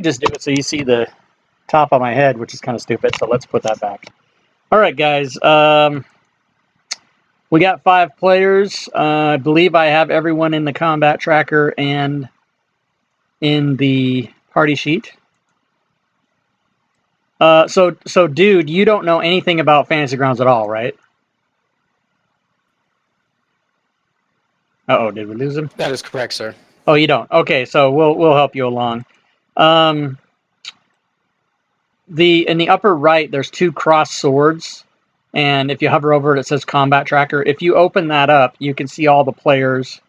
Just do it so you see the top of my head, which is kind of stupid. So let's put that back. All right, guys. We got 5 players. I believe I have everyone in the combat tracker and in the party sheet. So, dude, you don't know anything about Fantasy Grounds at all, right? Uh-oh, did we lose him? That is correct, sir. Oh, you don't? Okay, so we'll help you along. In the upper right, there's 2 crossed swords, and if you hover over it, it says Combat Tracker. If you open that up, you can see all the players,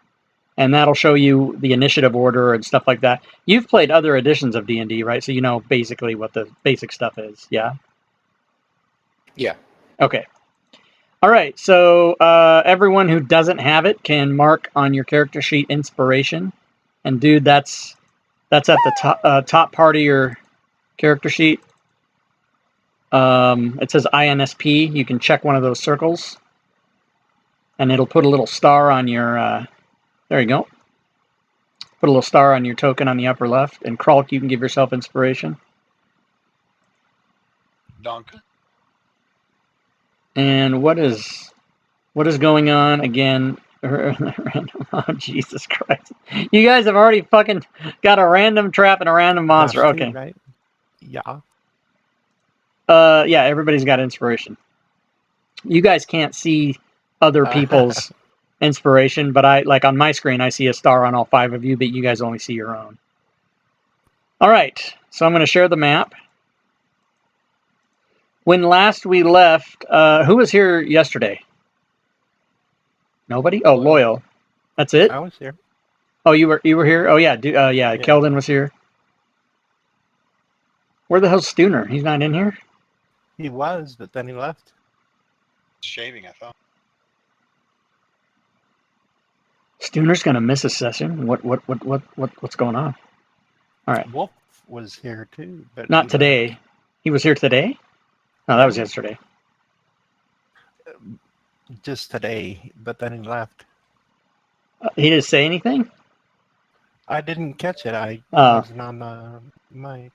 and that'll show you the initiative order and stuff like that. You've played other editions of D&D, right? So you know basically what the basic stuff is, yeah? Yeah. Okay. All right, so everyone who doesn't have it can mark on your character sheet inspiration. And dude, that's at the top part of your character sheet. It says INSP. You can check one of those circles. And it'll put a little star on your... there you go. Put a little star on your token on the upper left. And Kralk, you can give yourself inspiration. Donka. And what is going on again? Oh, Jesus Christ. You guys have already fucking got a random trap and a random monster. Nasty, Okay. right? Yeah. Yeah, everybody's got inspiration. You guys can't see other people's inspiration, but I, like on my screen, I see a star on all 5 of you, but you guys only see your own. All right, so I'm going to share the map. When last we left, who was here yesterday? Nobody? Oh, Loyal. That's it? I was here. Oh, you were here? Oh, yeah. Yeah, Keldon was here. Where the hell's Stooner? He's not in here? He was, but then he left. Shaving, I thought. Stooner's gonna miss a session. What's going on? All right. Wolf was here too, but Not he today. left. He was here today? No, that was yesterday. Just today, but then he left. He didn't say anything? I didn't catch it. I Oh. wasn't on the mic.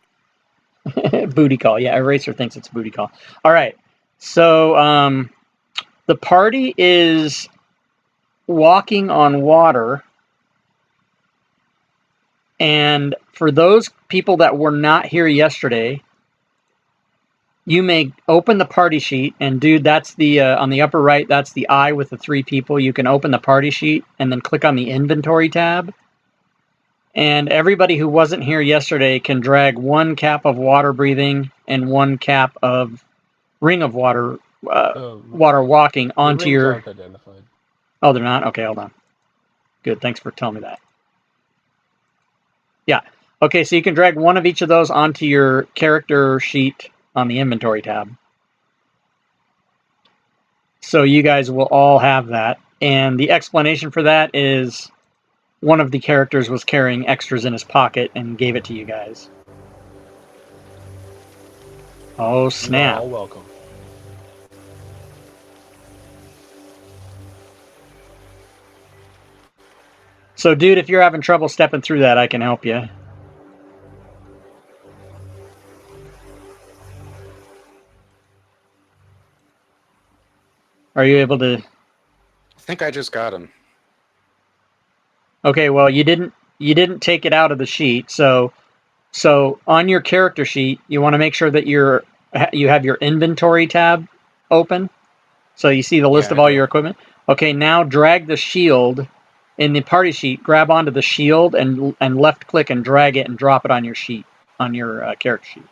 Booty call. Yeah, Eraser thinks it's booty call. All right. So the party is walking on water. And for those people that were not here yesterday, you may open the party sheet, and dude, that's the on the upper right, that's the eye with the 3 people. You can open the party sheet and then click on the inventory tab. And everybody who wasn't here yesterday can drag 1 cap of water breathing and 1 cap of ring of water water walking onto your... aren't identified. Oh, they're not? Okay, hold on. Good, thanks for telling me that. Yeah. Okay, so you can drag 1 of each of those onto your character sheet on the inventory tab. So you guys will all have that. And the explanation for that is one of the characters was carrying extras in his pocket and gave it to you guys. Oh, snap. You're all welcome. So, dude, if you're having trouble stepping through that, I can help you. Are you able to... I think I just got him. Okay, well, you didn't take it out of the sheet, so on your character sheet, you want to make sure that you have your inventory tab open, so you see the list of all your equipment. Okay, now drag the shield in the party sheet, grab onto the shield and left click and drag it and drop it on your sheet, on your character sheet,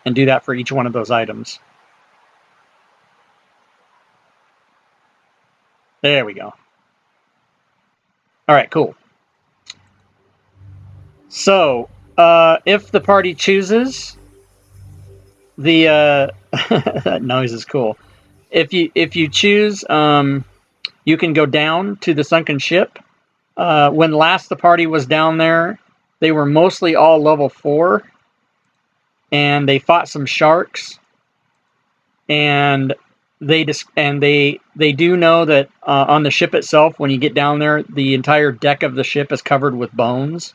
and do that for each one of those items. There we go. All right, cool. So, if the party chooses, the that noise is cool. If you choose, you can go down to the sunken ship. When last the party was down there, they were mostly all level 4, and they fought some sharks. And they do know that on the ship itself, when you get down there, the entire deck of the ship is covered with bones.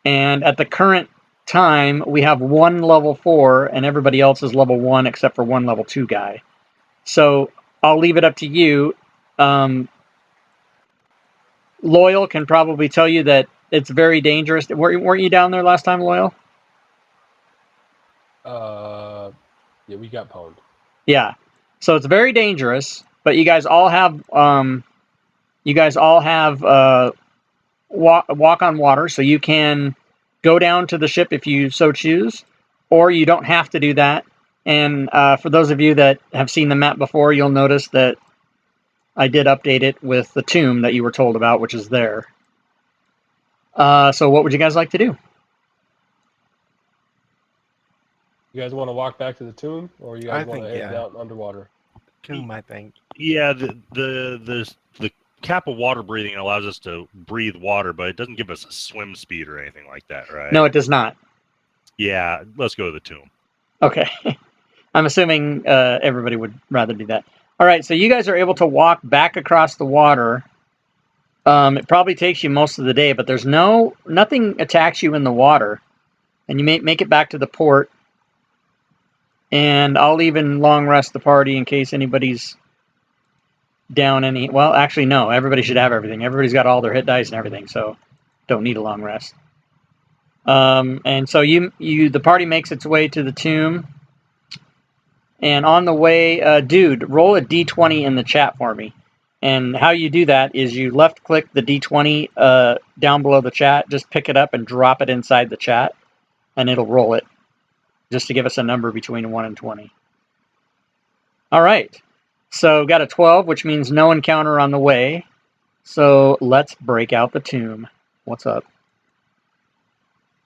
And at the current time, we have one level 4, and everybody else is level 1 except for one level 2 guy. So I'll leave it up to you. Loyal can probably tell you that it's very dangerous. Weren't you down there last time, Loyal? Yeah, we got pwned. Yeah. So it's very dangerous, but you guys all have walk on water, so you can go down to the ship if you so choose, or you don't have to do that. And for those of you that have seen the map before, you'll notice that I did update it with the tomb that you were told about, which is there. So what would you guys like to do? You guys want to walk back to the tomb, or you guys I want to think, head yeah. out underwater? Tomb, I think. Yeah, the cap of water breathing allows us to breathe water, but it doesn't give us a swim speed or anything like that, right? No, it does not. Yeah, let's go to the tomb. Okay. I'm assuming everybody would rather do that. All right, so you guys are able to walk back across the water. It probably takes you most of the day, but there's nothing attacks you in the water, and you may make it back to the port. And I'll even long rest the party in case anybody's down any. Well, actually, no. Everybody should have everything. Everybody's got all their hit dice and everything, so don't need a long rest. And so the party makes its way to the tomb. And on the way, dude, roll a d20 in the chat for me. And how you do that is you left click the d20 down below the chat, just pick it up and drop it inside the chat, and it'll roll it, just to give us a number between 1 and 20. All right. So got a 12, which means no encounter on the way. So let's break out the tomb. What's up?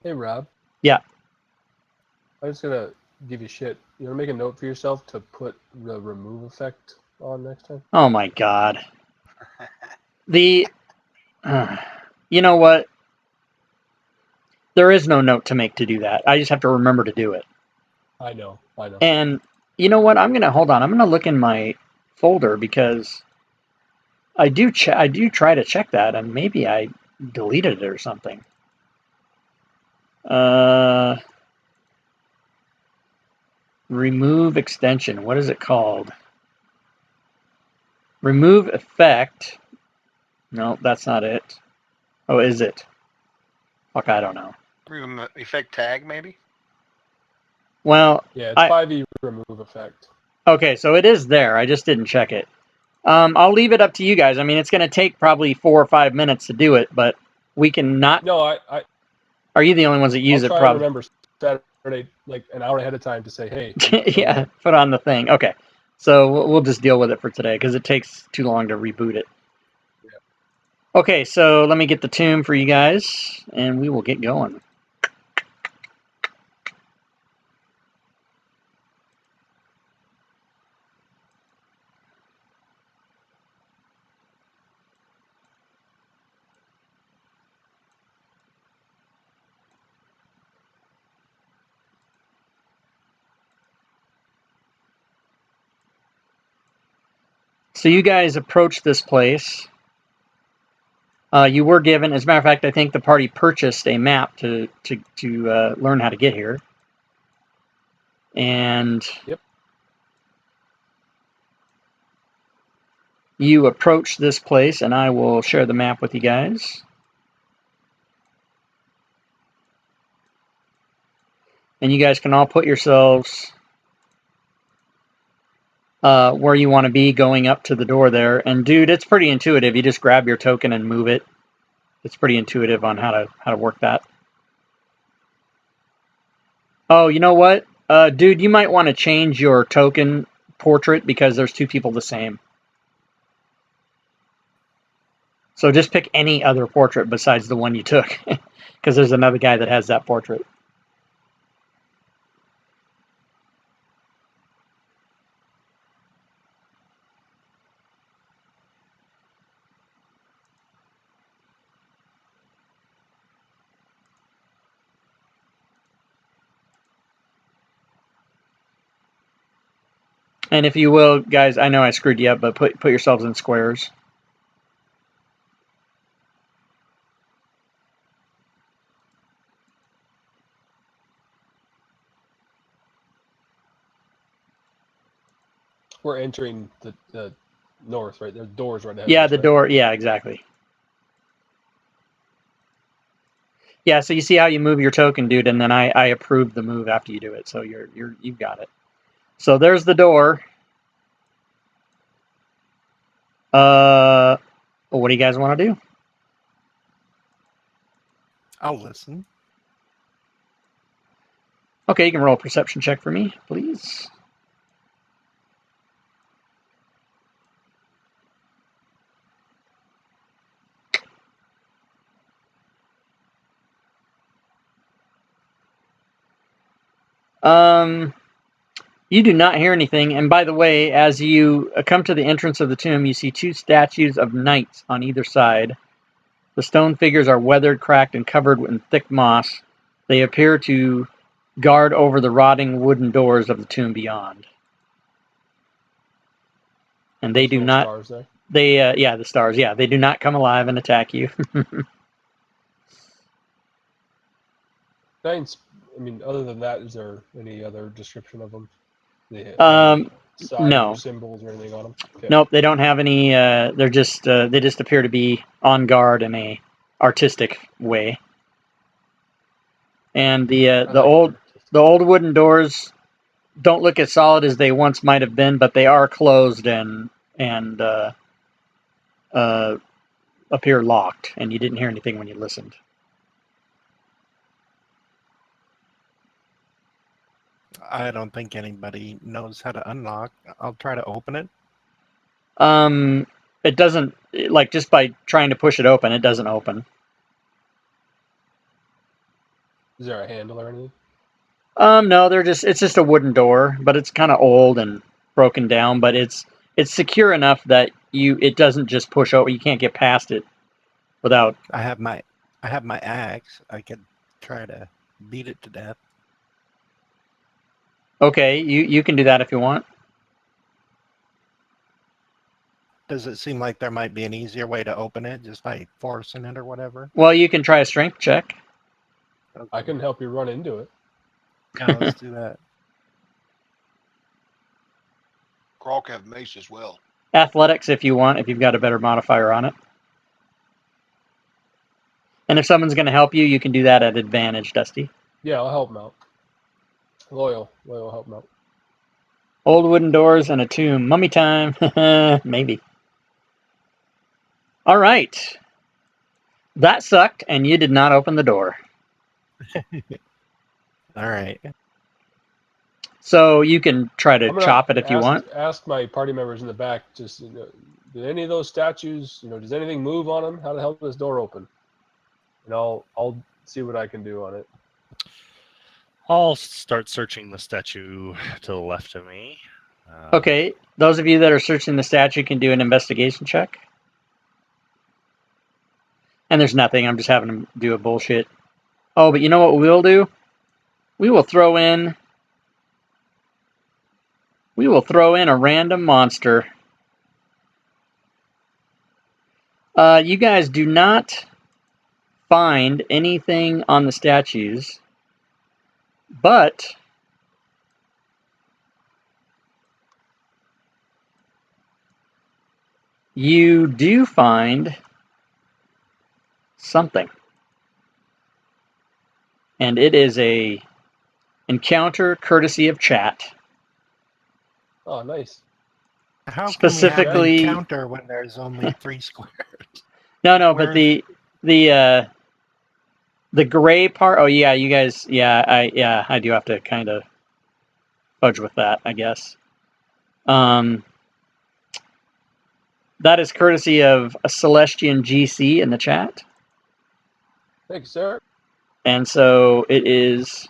Hey, Rob. Yeah. I'm just gonna give you shit. You want to make a note for yourself to put the remove effect on next time? Oh my god. You know what? There is no note to make to do that. I just have to remember to do it. I know. And you know what? I'm gonna look in my folder because I do try to check that, and maybe I deleted it or something. Remove extension. What is it called? Remove effect. No, that's not it. Oh, is it? Fuck, I don't know. Effect tag, maybe? Well, Yeah, it's 5e remove effect. okay, so it is there. I just didn't check it. I'll leave it up to you guys. I mean, it's going to take probably 4 or 5 minutes to do it, but we can not. No, I Are you the only ones that use I'll it? try Probably. and remember Saturday, like an hour ahead of time, to say, hey. Yeah, put on the thing. Okay, so we'll just deal with it for today because it takes too long to reboot it. Yeah. Okay, so let me get the tomb for you guys, and we will get going. So you guys approach this place. You were given, as a matter of fact, I think the party purchased a map to learn how to get here. And Yep. You approach this place, and I will share the map with you guys. And you guys can all put yourselves where you want to be going up to the door there. And dude, it's pretty intuitive. You just grab your token and move it. It's pretty intuitive on how to work that. Oh, you know what? Dude, you might want to change your token portrait because there's 2 people the same. So just pick any other portrait besides the one you took, because there's another guy that has that portrait. And if you will, guys, I know I screwed you up, but put yourselves in squares. we're entering the north, right? There's doors right ahead. Yeah, of us, the right? door. Yeah, exactly. Yeah, so you see how you move your token, dude, and then I approve the move after you do it. So you've got it. So there's the door. What do you guys want to do? I'll listen. Okay, you can roll a perception check for me, please. You do not hear anything. And by the way, as you come to the entrance of the tomb, you see two statues of knights on either side. The stone figures are weathered, cracked, and covered in thick moss. They appear to guard over the rotting wooden doors of the tomb beyond. And they There's do little not. Stars there. They, yeah, the stars. Yeah, they do not come alive and attack you. Thanks. I mean, other than that, is there any other description of them? They, signs no. or symbols or anything on them? Okay. Nope, they don't have any. They're just. They just appear to be on guard in a artistic way. And the I like old artistic. the old wooden doors don't look as solid as they once might have been, but they are closed and appear locked. And you didn't hear anything when you listened. I don't think anybody knows how to unlock. I'll try to open it. It doesn't, like, just by trying to push it open, it doesn't open. Is there a handle or anything? No, it's just a wooden door, but it's kind of old and broken down, but it's secure enough that it doesn't just push over. You can't get past it without. I have my axe. I could try to beat it to death. Okay, you can do that if you want. Does it seem like there might be an easier way to open it just by forcing it or whatever? Well, you can try a strength check. I can help you run into it. Yeah, let's do that. Croc have mace as well. Athletics if you want, if you've got a better modifier on it. And if someone's going to help you, you can do that at advantage, Dusty. Yeah, I'll help him out. Loyal will help him out. Old wooden doors and a tomb. Mummy time. Maybe. All right. That sucked, and you did not open the door. All right. So you can try to I'm gonna chop it if you want. Ask my party members in the back. Just did any of those statues? Does anything move on them? How the hell does this door open? And I'll see what I can do on it. I'll start searching the statue to the left of me. Okay, those of you that are searching the statue can do an investigation check. And there's nothing. I'm just having them do a bullshit. Oh, but you know what we'll do? We will throw in a random monster. You guys do not find anything on the statues, but you do find something. And it is a encounter courtesy of chat. Oh, nice. How Specifically- can we have an encounter when there's only 3 squares? No, Where but is the gray part. Oh yeah, you guys. Yeah, I do have to kind of fudge with that, I guess. That is courtesy of a Celestian GC in the chat, Thanks, sir. and so it is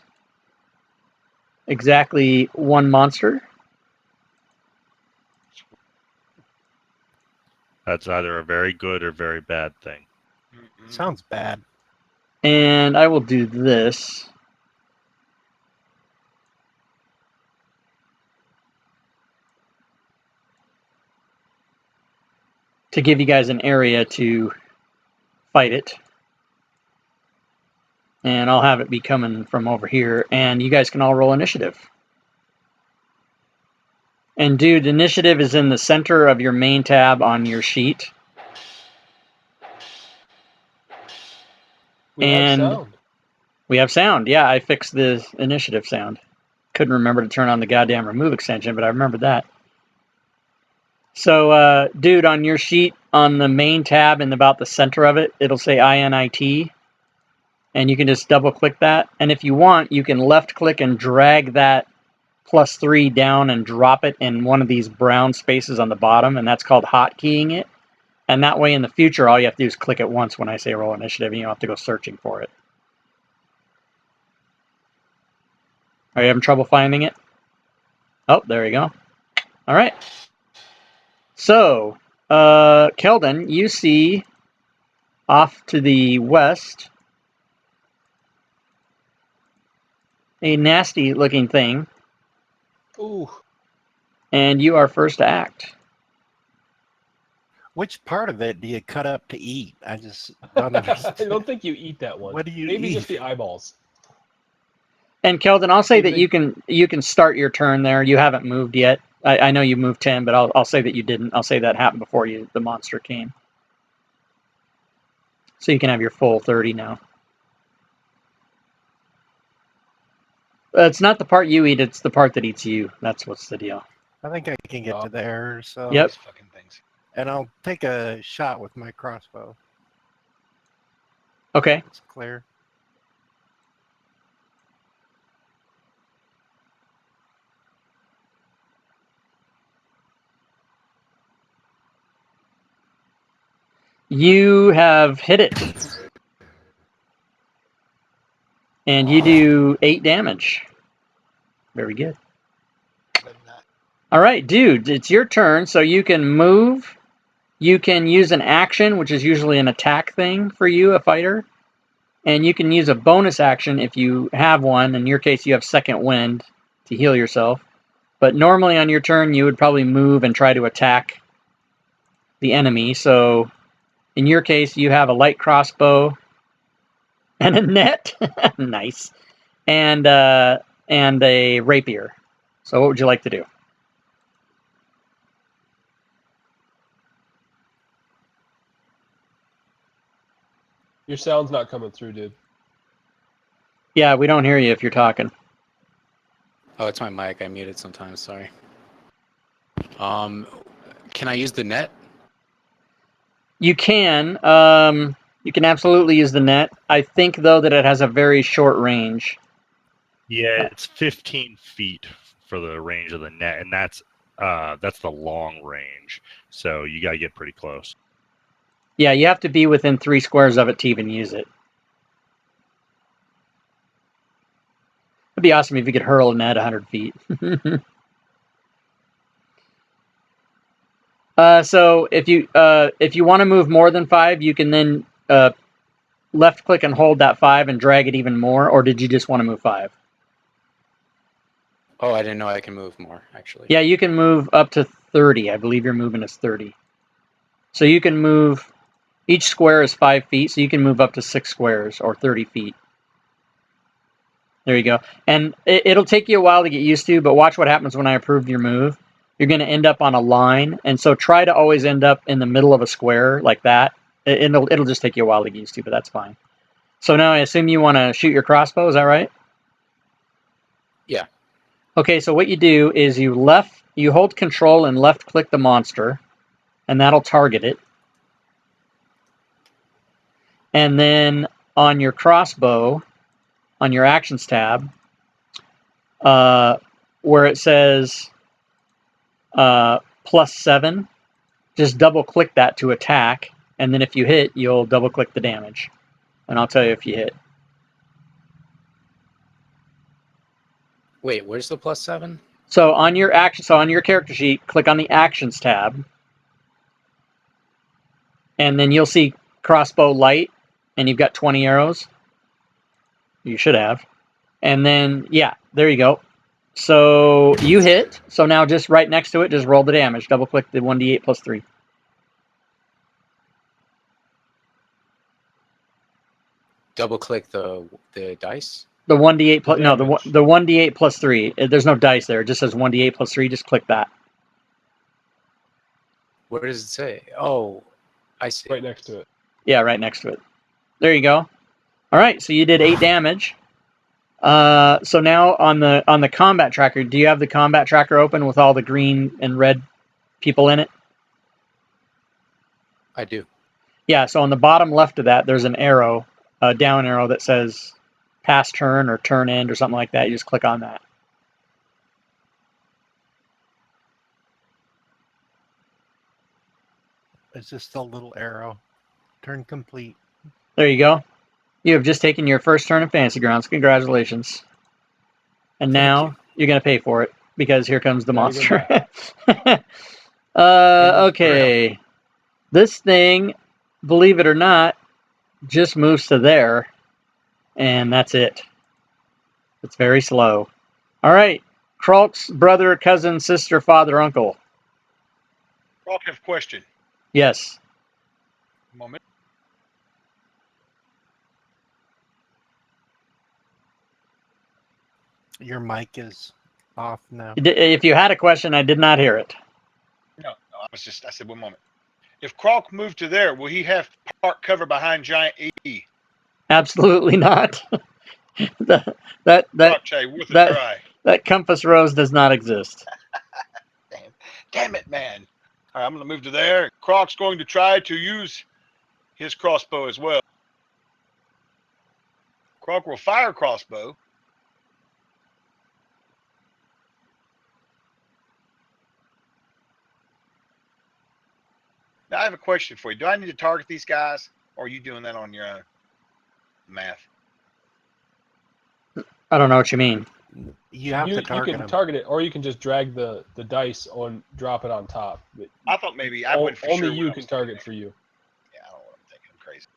exactly one monster. That's either a very good or very bad thing. Sounds bad. And I will do this. To give you guys an area to fight it. And I'll have it be coming from over here. And you guys can all roll initiative. And dude, initiative is in the center of your main tab on your sheet. We And- have sound. We have sound. Yeah, I fixed the initiative sound. Couldn't remember to turn on the goddamn remove extension, but I remembered that. So, dude, on your sheet, on the main tab in about the center of it, it'll say INIT. And you can just double click that. And if you want, you can left click and drag that +3 down and drop it in one of these brown spaces on the bottom. And that's called hotkeying it. And that way in the future, all you have to do is click it once when I say roll initiative, and you don't have to go searching for it. Are you having trouble finding it? Oh, there you go. All right. So, Keldon, you see off to the west a nasty looking thing, Ooh. and you are first to act. Which part of it do you cut up to eat? I just don't I understand. don't think you eat that one. What do you Maybe eat? just the eyeballs. And Keldon, I'll say that Anything- you can start your turn there. You haven't moved yet. I know you moved 10, but I'll say that you didn't. I'll say that happened before the monster came. So you can have your full 30 now. It's not the part you eat, it's the part that eats you. That's what's the deal. I think I can get Oh. to there. So Yep. These fucking things. And I'll take a shot with my crossbow. Okay. It's clear. You have hit it. And you do 8 damage. Very good. But not- All right, dude, it's your turn. So you can move. You can use an action, which is usually an attack thing for you, a fighter. And you can use a bonus action if you have one. In your case, you have second wind to heal yourself. But normally on your turn, you would probably move and try to attack the enemy. So in your case, you have a light crossbow and a net. Nice. And a rapier. So what would you like to do? Your sound's not coming through, dude. Yeah, we don't hear you if you're talking. Oh, it's my mic. I muted sometimes. Sorry. Can I use the net? You can. You can absolutely use the net. I think, though, that it has a very short range. Yeah, it's 15 feet for the range of the net, and that's the long range. So you gotta get pretty close. Yeah, you have to be within 3 squares of it to even use it. It'd be awesome if you could hurl a net 100 feet. So if you want to move more than 5, you can then left click and hold that 5 and drag it even more. Or did you just want to move 5? Oh, I didn't know I can move more, actually. Yeah, you can move up to 30. I believe your movement is 30. So you can move. Each square is 5 feet, so you can move up to 6 squares or 30 feet. There you go. And it'll take you a while to get used to, but watch what happens when I approve your move. You're going to end up on a line, and so try to always end up in the middle of a square like that. It'll just take you a while to get used to, but that's fine. So now I assume you want to shoot your crossbow, is that right? Yeah. Okay, so what you do is you hold control and left click the monster, and that'll target it. And then on your crossbow, on your actions tab, where it says +7, just double click that to attack, and then if you hit, you'll double click the damage, and I'll tell you if you hit. Wait, where's the +7? So on your character sheet, click on the actions tab, and then you'll see crossbow light, and you've got 20 arrows. You should have. And then, yeah, there you go. So you hit. So now just right next to it, just roll the damage. Double click the 1d8 plus 3. Double click the dice? The 1d8 plus, no, the Damage. 1d8 plus 3. There's no dice there. It just says 1d8 plus 3. Just click that. Where does it say? Oh, I see. Right next to it. Yeah, right next to it. There you go. All right, so you did 8 damage. So now on the combat tracker, do you have the combat tracker open with all the green and red people in it? I do. Yeah, so on the bottom left of that, there's an arrow, a down arrow that says pass turn or turn end or something like that. You just click on that. It's just a little arrow. Turn complete. There you go. You have just taken your first turn in Fantasy Grounds. Congratulations. And Thank now you. you're going to pay for it because here comes the Now you're monster. Okay. This thing, believe it or not, just moves to there. And that's it. It's very slow. All right. Kralk's brother, cousin, sister, father, uncle. Rock, I have a question. Yes. Moment. Your mic is off now. If you had a question, I did not hear it. No, I said 1 moment. If Kralk moved to there, will he have park cover behind Giant E? Absolutely not. that Worth a that- try. that compass rose does not exist. Damn it, man. All right, I'm going to move to there. Kralk's going to try to use his crossbow as well. Kralk will fire crossbow. Now, I have a question for you. Do I need to target these guys, or are you doing that on your own? Math. I don't know what you mean. You have You to target can them. target it, or you can just drag the dice on, drop it on top. But I thought maybe I went for only sure. you what I can was target thinking. for you. Yeah, I don't know what I'm thinking. I'm crazy.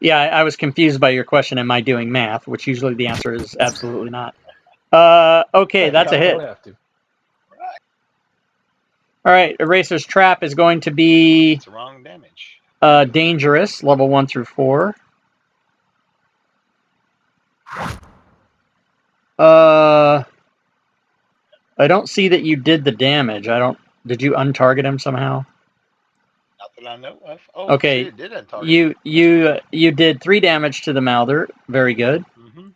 Yeah, I was confused by your question. Am I doing math? Which usually the answer is absolutely not. Okay, that's a You hit. don't have to. All right. All right, Eraser's Trap is going to be It's the wrong damage. dangerous, level 1 through 4. I don't see that you did the damage. Did you untarget him somehow? Not that I know of. Oh, Okay, shit, it did untarget. You did 3 damage to the Mouther. Very good. Mm-hmm.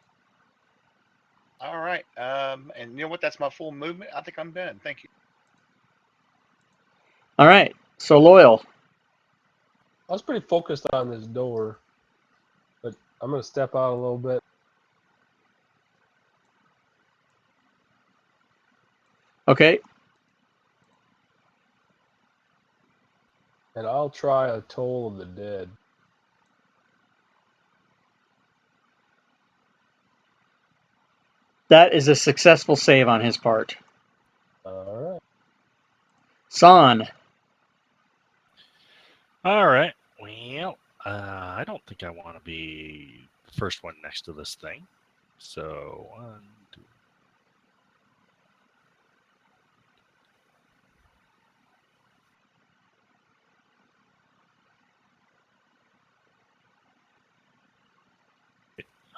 All right. And you know what? That's my full movement. I think I'm done. Thank you. All right, so Loyal. I was pretty focused on this door, but I'm going to step out a little bit. Okay, And I'll try a Toll of the Dead. that is a successful save on his part. All right. San. All right. Well, I don't think I want to be the first one next to this thing. So 1, 2.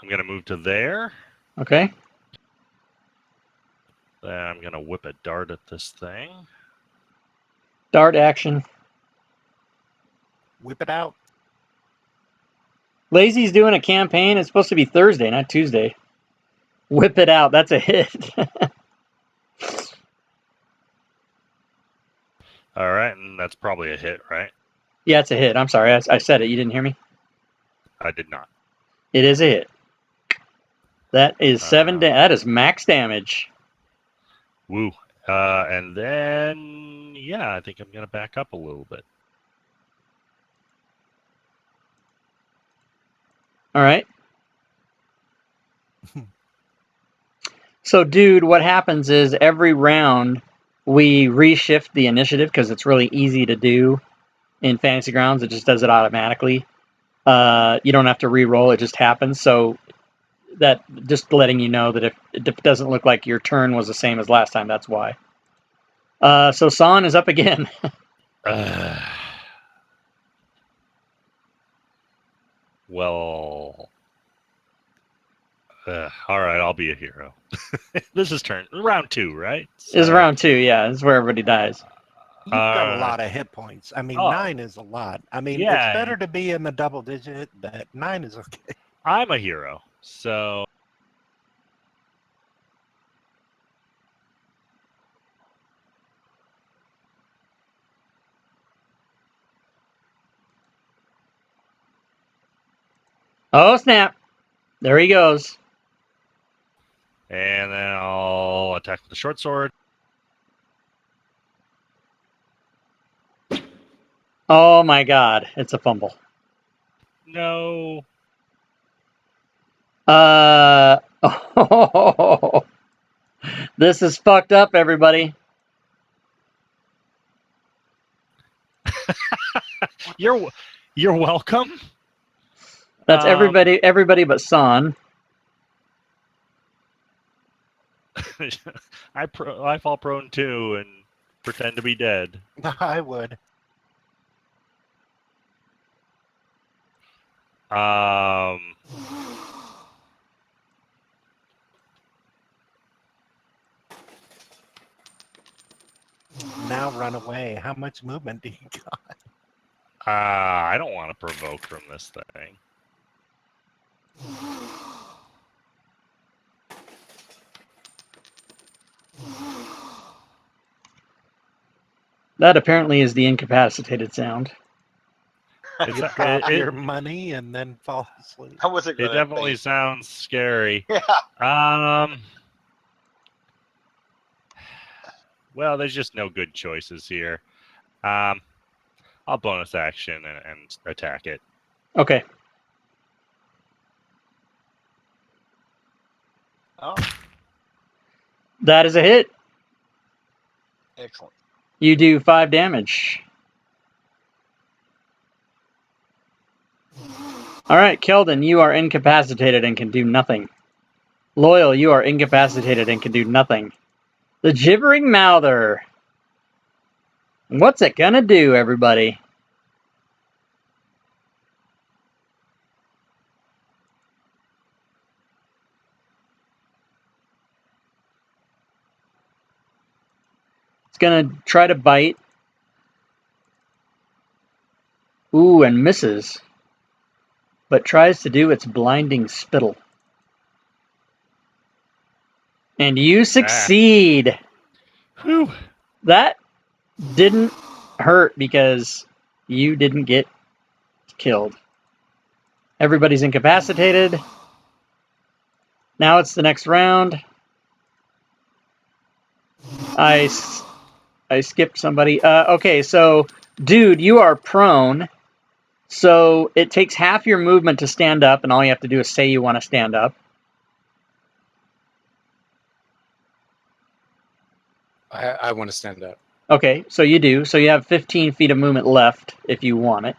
I'm gonna move to there. Okay. Then I'm gonna whip a dart at this thing. Dart action. Whip it out. Lazy's doing a campaign. It's supposed to be Thursday, not Tuesday. Whip it out. That's a hit. All right, and that's probably a hit, right? Yeah, it's a hit. I'm sorry. I said it. You didn't hear me? I did not. It is a hit. That is 7 that is max damage. Woo. And then, yeah, I think I'm gonna back up a little bit. All right. So, dude, what happens is every round we reshift the initiative because it's really easy to do in Fantasy Grounds. It just does it automatically. You don't have to re-roll; it just happens. So that just letting you know that if it doesn't look like your turn was the same as last time, that's why. So San is up again. Well, all right, I'll be a hero. This is round 2, right? Is So, round 2, yeah. This is where everybody dies. You've got a Uh, lot of hit points. I mean, oh. 9 is a lot. I mean, Yeah. it's better to be in the double digit, but 9 is okay. I'm a hero, so Oh, snap. There he goes. and then I'll attack with the short sword. Oh, my God. It's a fumble. No. Oh, this is fucked up, everybody. You're welcome. That's everybody but San. I fall prone too and pretend to be dead. I would. Now run away. How much movement do you got? I don't want to provoke from this thing. That apparently is the incapacitated sound. It's You drop your money and then fall asleep. How was it? it definitely sounds scary. Yeah. Well, there's just no good choices here. I'll bonus action and attack it. Okay. Oh, That is a hit. excellent. You do 5 damage. All right, Keldon, you are incapacitated and can do nothing. Loyal, you are incapacitated and can do nothing. The Gibbering Mouther. What's it gonna do, everybody? It's gonna try to bite. Ooh, and misses. But tries to do its blinding spittle. And you succeed. Whew. That didn't hurt because you didn't get killed. Everybody's incapacitated. Now it's the next round. I skipped somebody. Okay, so, dude, you are prone. So it takes half your movement to stand up, and all you have to do is say you want to stand up. I want to stand up. Okay, so you do. So you have 15 feet of movement left if you want it.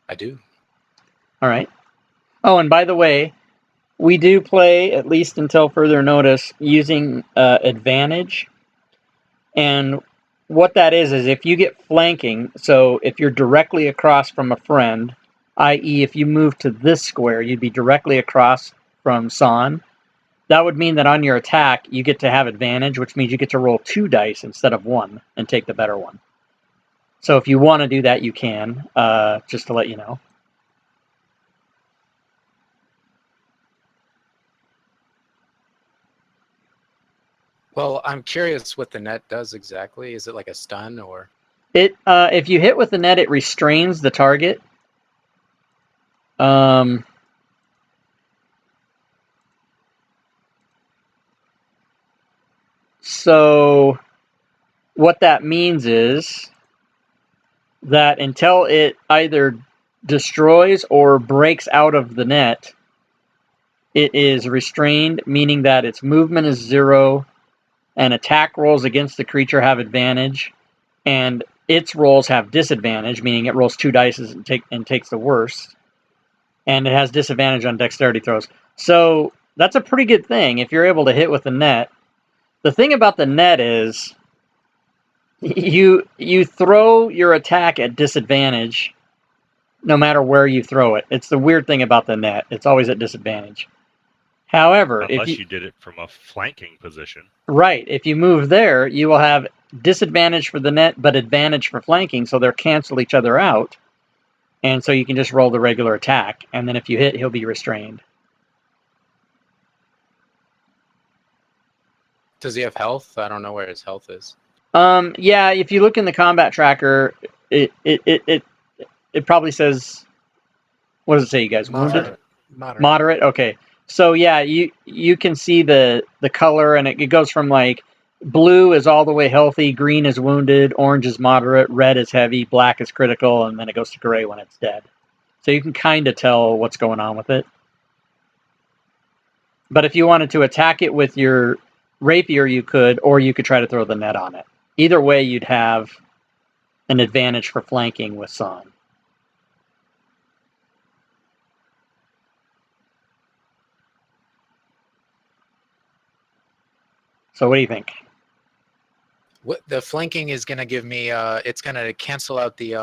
I do. All right. Oh, and by the way, we do play, at least until further notice, using advantage. And what that is if you get flanking, so if you're directly across from a friend, i.e. if you move to this square, you'd be directly across from San. That would mean that on your attack, you get to have advantage, which means you get to roll 2 dice instead of 1 and take the better one. So if you want to do that, you can, just to let you know. Well, I'm curious what the net does exactly. Is it like a stun or? It if you hit with the net, it restrains the target. So what that means is that until it either destroys or breaks out of the net, it is restrained, meaning that its movement is 0, and attack rolls against the creature have advantage, and its rolls have disadvantage, meaning it rolls 2 dice and takes the worst, and it has disadvantage on dexterity throws. So that's a pretty good thing if you're able to hit with the net. The thing about the net is you throw your attack at disadvantage no matter where you throw it. It's the weird thing about the net. It's always at disadvantage. However, if Unless you you did it from a flanking position. right, if you move there, you will have disadvantage for the net, but advantage for flanking, so they'll cancel each other out. And so you can just roll the regular attack, and then if you hit, he'll be restrained. Does he have health? I don't know where his health is. Yeah, if you look in the combat tracker, it probably says, what does it say, you guys? Wounded? Moderate. Moderate? Okay. So yeah, you can see the color, and it goes from like blue is all the way healthy, green is wounded, orange is moderate, red is heavy, black is critical, and then it goes to gray when it's dead. So you can kind of tell what's going on with it. But if you wanted to attack it with your rapier, you could, or you could try to throw the net on it. Either way, you'd have an advantage for flanking with San. So what do you think? What the flanking is gonna give me? It's gonna cancel out the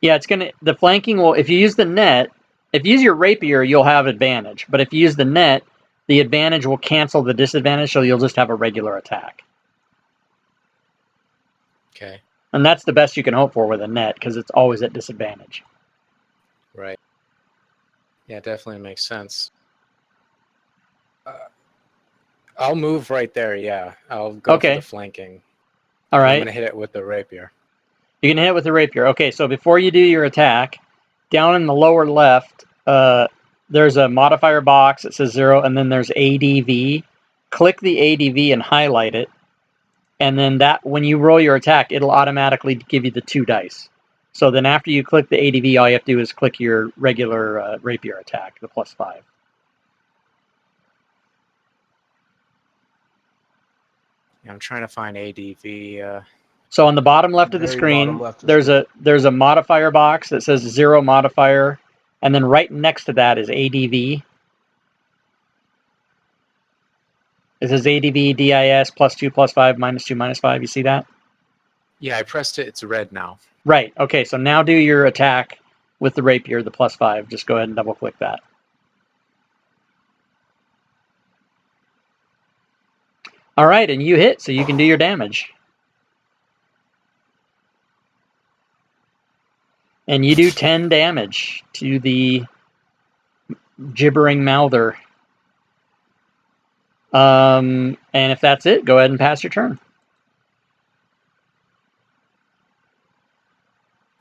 Yeah, the flanking will, if you use the net, if you use your rapier, you'll have advantage. But if you use the net, the advantage will cancel the disadvantage, so you'll just have a regular attack. Okay. And that's the best you can hope for with a net, because it's always at disadvantage. Right. Yeah, definitely makes sense. I'll move right there. Yeah, I'll go Okay. for the flanking. All And right. I'm gonna hit it with the rapier. You can hit it with the rapier. Okay, so before you do your attack, down in the lower left, there's a modifier box that says 0, and then there's ADV. Click the ADV and highlight it, and then that when you roll your attack, it'll automatically give you the 2 dice. So then after you click the ADV, all you have to do is click your regular rapier attack, the +5. Yeah, I'm trying to find ADV. So on the bottom left of the Very screen, bottom left of the there's a modifier box that says 0 modifier, and then right next to that is ADV. It says ADV DIS +2 +5 -2 -5. You see that? Yeah, I pressed it. It's red now. Right. Okay. So now do your attack with the rapier, the +5. Just go ahead and double click that. All right, and you hit, so you can do your damage. And you do 10 damage to the gibbering mouther. And if that's it, go ahead and pass your turn.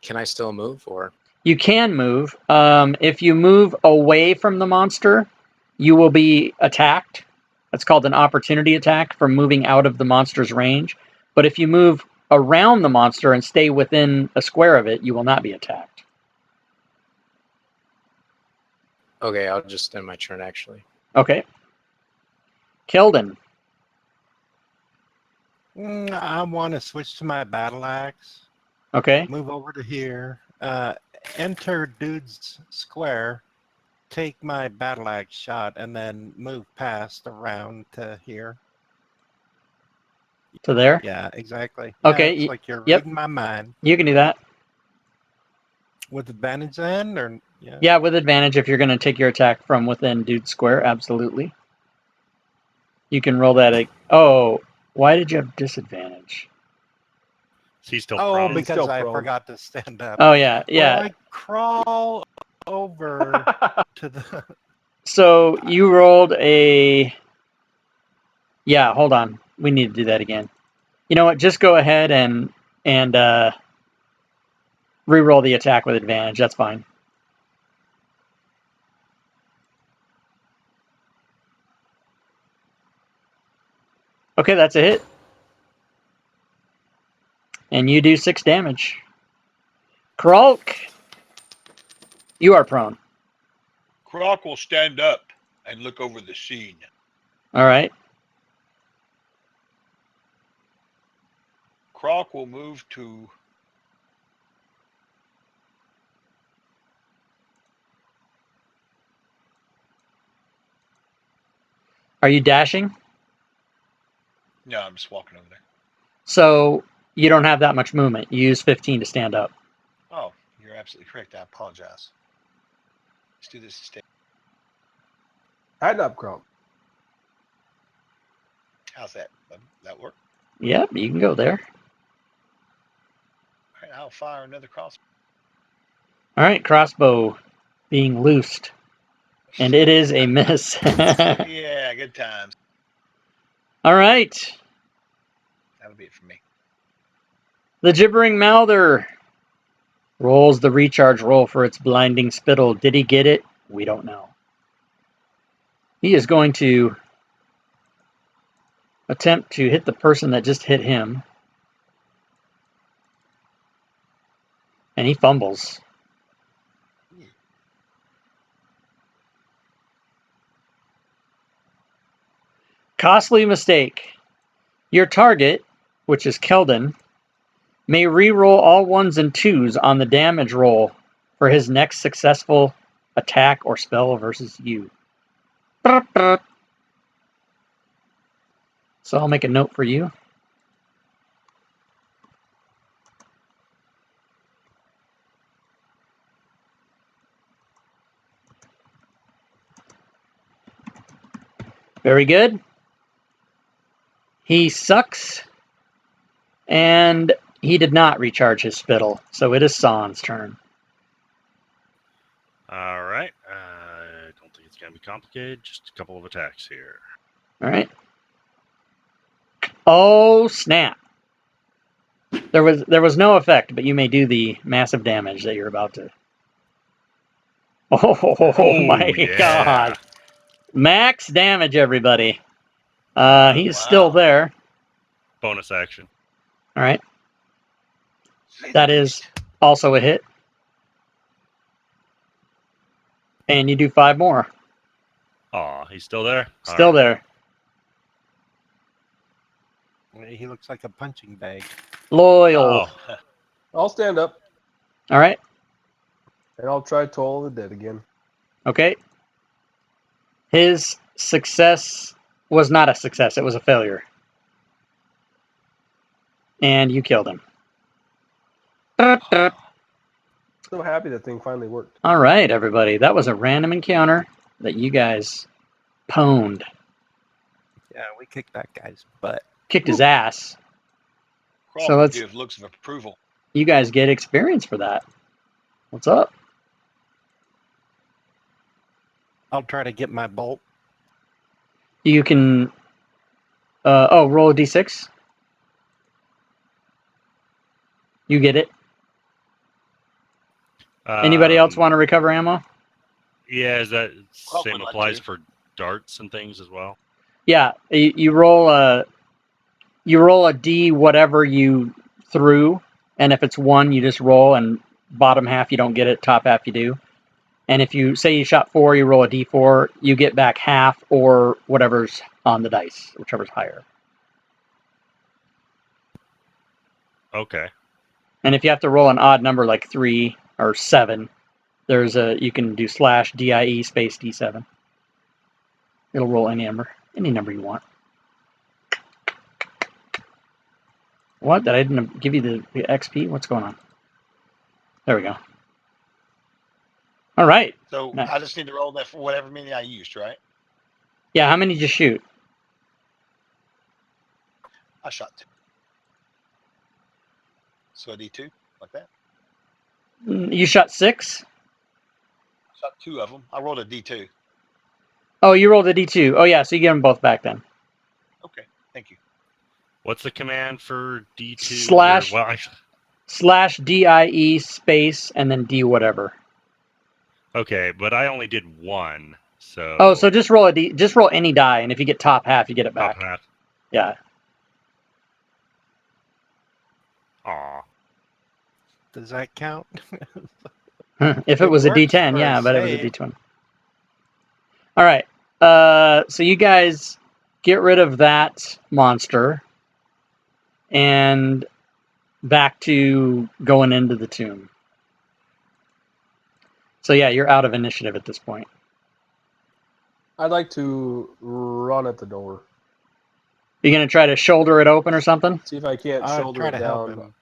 Can I still move or? You can move. If you move away from the monster, you will be attacked. That's called an opportunity attack for moving out of the monster's range. But if you move around the monster and stay within a square of it, you will not be attacked. Okay, I'll just end my turn actually. Okay. Keldon. I want to switch to my battle axe. Okay. Move over to here. Enter dude's square. Take my battle axe shot and then move past around to here. To there? Yeah, exactly. Okay, Yeah, it's like you're yep. reading my mind. You can do that. With advantage then, or Yeah, with advantage if you're going to take your attack from within dude's square. Absolutely. You can roll that. Oh, why did you have disadvantage? He's still Oh, prone. because still I prone. forgot to stand up. Oh, yeah, yeah. Well, I crawl over to the. So you rolled a... Yeah, hold on. We need to do that again. You know what? Just go ahead and re-roll the attack with advantage. That's fine. Okay, that's a hit. And you do 6 damage. Kralk, you are prone. Croc will stand up and look over the scene. All right. Croc will move to Are you dashing? no, I'm just walking over there. So you don't have that much movement. You use 15 to stand up. Oh, you're absolutely correct. I apologize. Let's do this instead. Hat Crump. How's that? That work? Yep, you can go there. All right, I'll fire another crossbow. All right, crossbow being loosed, and it is a miss. Yeah, good times. All right, That'll be it for me. the gibbering mouther rolls the recharge roll for its blinding spittle. Did he get it? We don't know. He is going to attempt to hit the person that just hit him. And he fumbles. Costly mistake. Your target, which is Keldon, may re-roll all 1s and 2s on the damage roll for his next successful attack or spell versus you. So I'll make a note for you. Very good. He sucks, and he did not recharge his spittle, so it is San's turn. All right. I don't think it's going to be complicated. Just a couple of attacks here. All right. Oh, snap. There was no effect, but you may do the massive damage that you're about to. Oh my yeah. god. Max damage, everybody. He's Wow. still there. Bonus action. All right. That is also a hit. And you do 5 more. Aw, he's still there? Still there. He looks like a punching bag. Loyal. Oh, I'll stand up All right. and I'll try Toll of the Dead again. Okay. His success was not a success. It was a failure. And you killed him. So happy that thing finally worked. All right, everybody. That was a random encounter that you guys pwned. Yeah, we kicked that guy's butt. Kicked his ass. Crawford let's- give looks of approval. You guys get experience for that. What's up? I'll try to get my bolt. You can... roll a d6. You get it. Anybody else want to recover ammo? Yeah, is that Well, same would like applies to. for darts and things as well? Yeah, you roll a d whatever you threw, and if it's 1, you just roll, and bottom half you don't get it, top half you do. And if you say you shot 4, you roll a d4, you get back half or whatever's on the dice, whichever's higher. Okay. And if you have to roll an odd number like 3 or 7, you can do /DIE space D7. It'll roll any number you want. What? Did I didn't give you the XP? What's going on? There we go. All right. So Nice. I just need to roll that for whatever many I used, right? Yeah, how many did you shoot? I shot 2. So a D2, like that. You shot 6? I shot 2 of them. I rolled a D2. Oh, you rolled a D2. Oh, yeah, so you get them both back then. Okay, thank you. What's the command for D2? Slash- Well, /DIE space and then D whatever. okay, but I only did 1, so. Oh, so just roll just roll any die, and if you get top half, you get it top back. half. Yeah. Aw. Does that count? If it It was a works D10, for yeah, a but it was a save. D20. All right. So you guys get rid of that monster and back to going into the tomb. So yeah, you're out of initiative at this point. I'd like to run at the door. You gonna try to shoulder it open or something? See if I can't I'll shoulder try it to help down. him.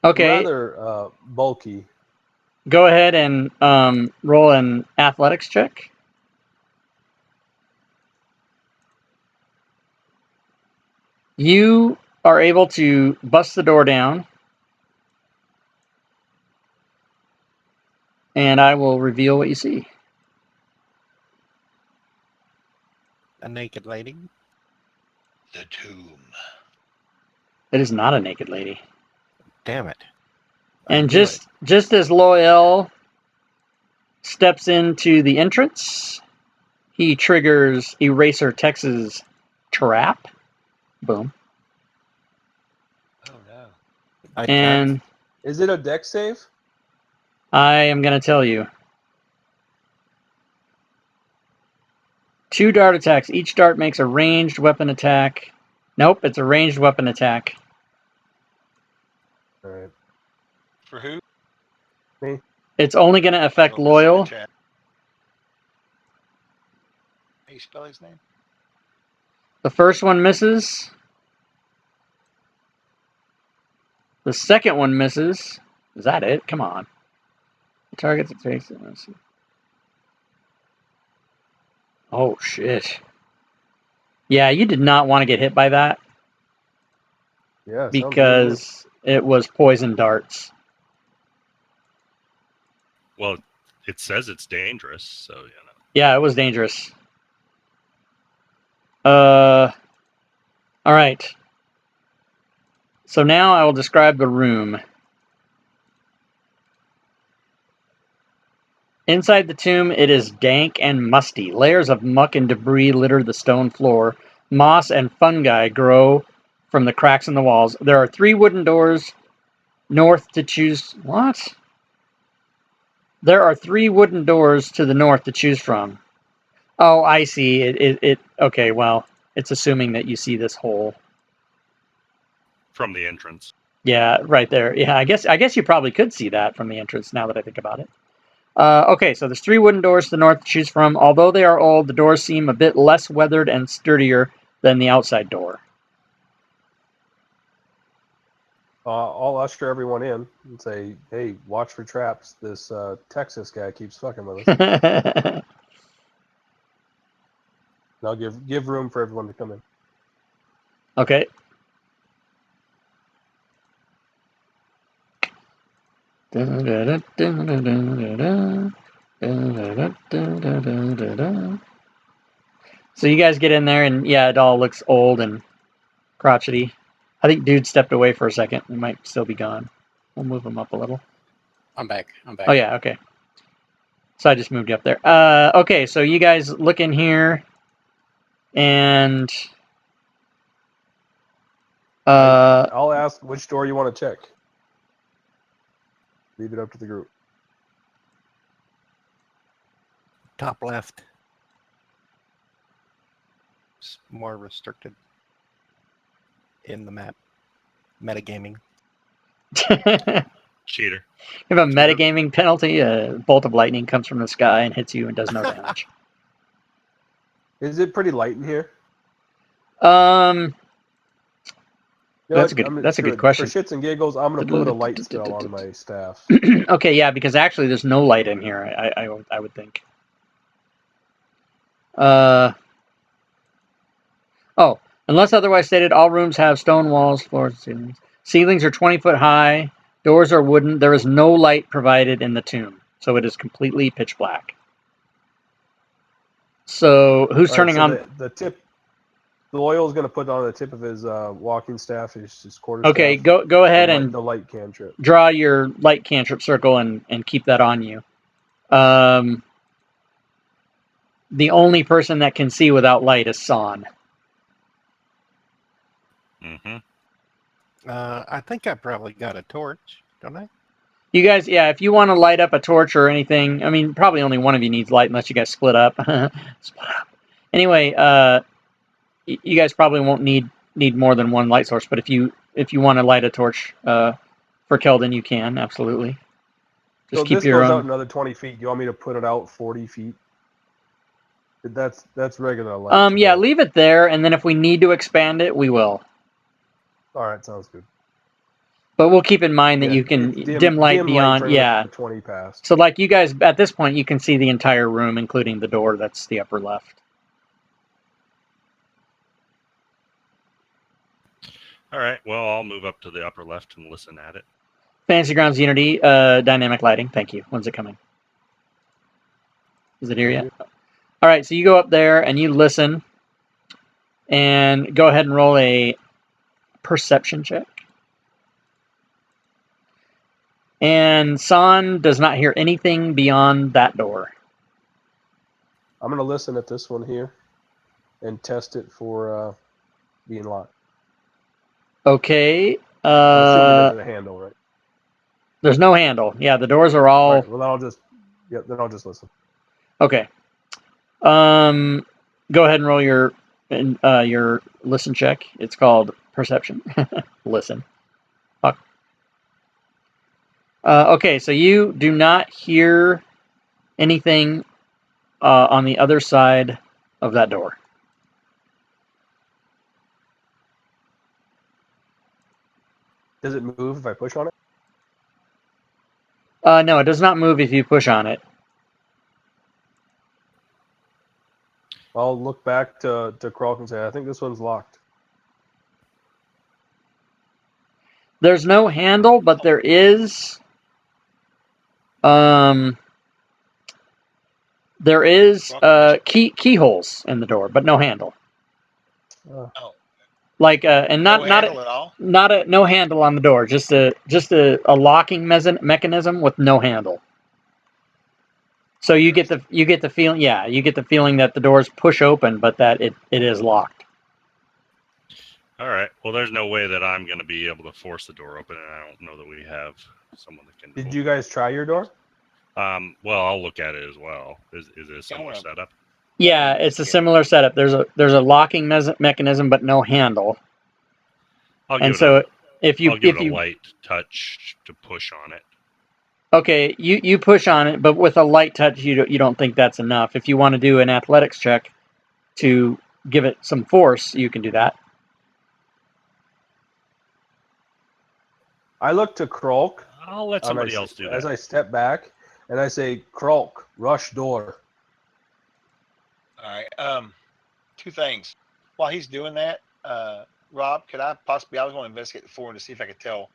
Okay, Rather bulky. go ahead and roll an athletics check. You are able to bust the door down, and I will reveal what you see. A naked lady. The tomb. It is not a naked lady. Damn it. I And knew just as Loyal steps into the entrance, he triggers Eraser Tex's trap. Boom. Oh no. I And Is it a deck save? I am going to tell you. 2 dart attacks. Each dart makes a ranged weapon attack. Nope, it's a ranged weapon attack. All right. For who? It's only going to affect Oh, it's in the Loyal. chat. How you spell his name? The first one misses. The second one misses. Is that it? Come on. The target that takes it. Let's see. Oh, shit. Yeah, you did not want to get hit by that Yeah. sounds good to me. because it was poison darts. Well, it says it's dangerous, so you know. Yeah, it was dangerous. All right. So now I will describe the room. Inside the tomb, it is dank and musty. Layers of muck and debris litter the stone floor. Moss and fungi grow from the cracks in the walls. There are 3 wooden doors north to choose. What? There are 3 wooden doors to the north to choose from. Oh, I see. Okay, well, it's assuming that you see this hole. From the entrance. Yeah, right there. Yeah, I guess you probably could see that from the entrance now that I think about it. Okay, so there's 3 wooden doors to the north to choose from. Although they are old, the doors seem a bit less weathered and sturdier than the outside door. I'll usher everyone in and say, "Hey, watch for traps. This Texas guy keeps fucking with us." And I'll give room for everyone to come in. Okay. So you guys get in there, and yeah, it all looks old and crotchety. I think dude stepped away for a second. He might still be gone. We'll move him up a little. I'm back. Oh yeah, okay. So I just moved you up there. Okay, so you guys look in here, and I'll ask which door you want to check. Leave it up to the group. Top left. It's more restricted in the map. Metagaming. you Cheater. have a metagaming penalty. A bolt of lightning comes from the sky and hits you and does no damage. Is it pretty light in here? You know That's what? a good. That's a good question. For shits and giggles, I'm gonna put a light spell on my staff. Okay, yeah, because actually there's no light in here. I would think. Oh, unless otherwise stated, all rooms have stone walls, floors, and ceilings. Ceilings are 20 foot high. Doors are wooden. There is no light provided in the tomb, so it is completely pitch black. So who's All right, turning so on? the tip? The Loyal's gonna put on the tip of his walking staff, his quarter Okay, staff. go ahead the and the light cantrip. draw your light cantrip circle and keep that on you. The only person that can see without light is San. Mm-hmm. I think I probably got a torch, don't I? You guys, yeah, if you want to light up a torch or anything, I mean, probably only one of you needs light unless you guys split up. Split up. Anyway, you guys probably won't need more than one light source, but if you want to light a torch for Keldon, you can absolutely. Just So keep this your goes out own. another 20 feet. You want me to put it out 40 feet? That's regular light. to Yeah, me. leave it there, and then if we need to expand it, we will. All right, sounds good. But we'll keep in mind that Yeah, you can it's dim light for beyond. another Yeah. 20 past. So like you guys at this point, you can see the entire room, including the door that's the upper left. All right. Well, I'll move up to the upper left and listen at it. Fantasy Grounds Unity, dynamic lighting. Thank you. When's it coming? Is it here yet? All right, so you go up there and you listen, and go ahead and roll a perception check. And San does not hear anything beyond that door. I'm gonna listen at this one here, and test it for being locked. Okay. I'm assuming there's a handle, right? There's no handle. Yeah, the doors are all Right. Well, then I'll just listen. okay. Go ahead and roll your listen check. It's called perception. Listen. Fuck. Okay, so you do not hear anything on the other side of that door. Does it move if I push on it? No, it does not move if you push on it. I'll look back to Kralk and say, I think this one's locked. There's no handle, but there is keyholes in the door, but no handle. Uh, Like and No not handle at all. no handle on the door, just a locking mechanism with no handle. So you get the feeling, yeah, you get the feeling that the doors push open, but that it is locked. All right. Well, there's no way that I'm going to be able to force the door open, and I don't know that we have someone that can. Did you guys try your door? Well, I'll look at it as well. Is it a similar setup? Yeah, it's a similar setup. There's a locking mechanism, but no handle. I'll And give so it if you a light touch to push on it. okay, you push on it, but with a light touch, you don't think that's enough. If you want to do an athletics check to give it some force, you can do that. I look to Kralk. I'll let somebody else do that. As I step back, and I say, Kralk, rush door. All right. Two things. While he's doing that, Rob, could I possibly? I was going to investigate the floor to see if I could tell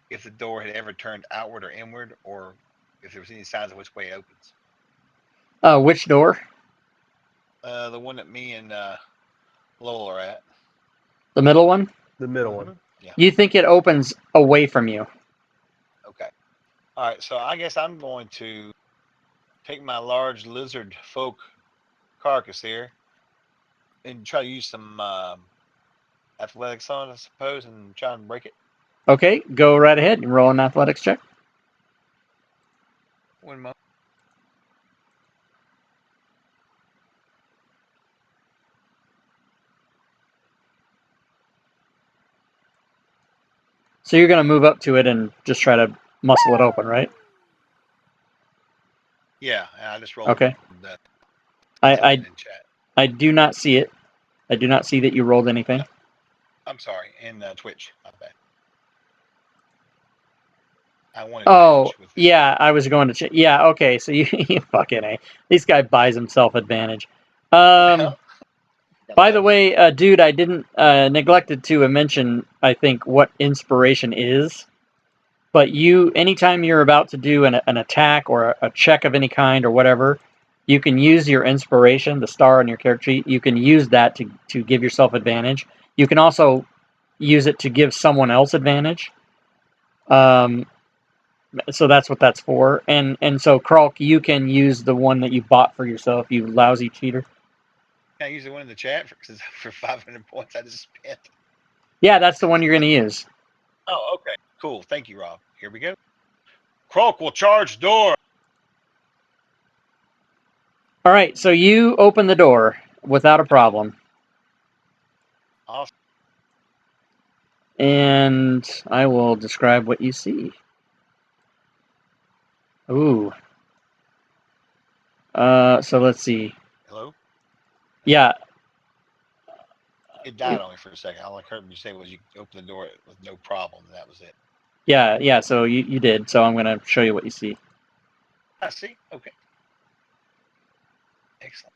if the door had ever turned outward or inward, or if there was any signs of which way it opens. Which door? The one that me and Lowell are at. The middle one? The middle one. Yeah. You think it opens away from you? Okay. All right. So I guess I'm going to take my large lizard folk carcass here and try to use some athletics on it, I suppose, and try and break it. Okay, go right ahead and roll an athletics check. 1 moment. So you're going to move up to it and just try to muscle it open, right? Yeah, and I just rolled. Okay. The I in chat. I do not see it. I do not see that you rolled anything. I'm sorry, in Twitch. My bad. I wanted. Oh, Twitch with yeah, I was going to check. Yeah, okay, so you fucking A. This guy buys himself advantage. Well, By the way, dude, I didn't neglected to mention, I think, what inspiration is. But anytime you're about to do an attack or a check of any kind or whatever, you can use your inspiration, the star on your character sheet. You can use that to give yourself advantage. You can also use it to give someone else advantage. So that's what that's for. And so, Kralk, you can use the one that you bought for yourself, you lousy cheater. Can I use the one in the chat for 500 points I just spent? Yeah, that's the one you're going to use. Oh, okay. Cool. Thank you, Rob. Here we go. Kralk will charge door. All right, so you open the door without a problem. Awesome. And I will describe what you see. Ooh. So let's see. Hello? Yeah. It died on me for a second. All I heard you say was you opened the door with no problem, and that was it. Yeah, so you did. So I'm going to show you what you see. I see. Okay. Excellent.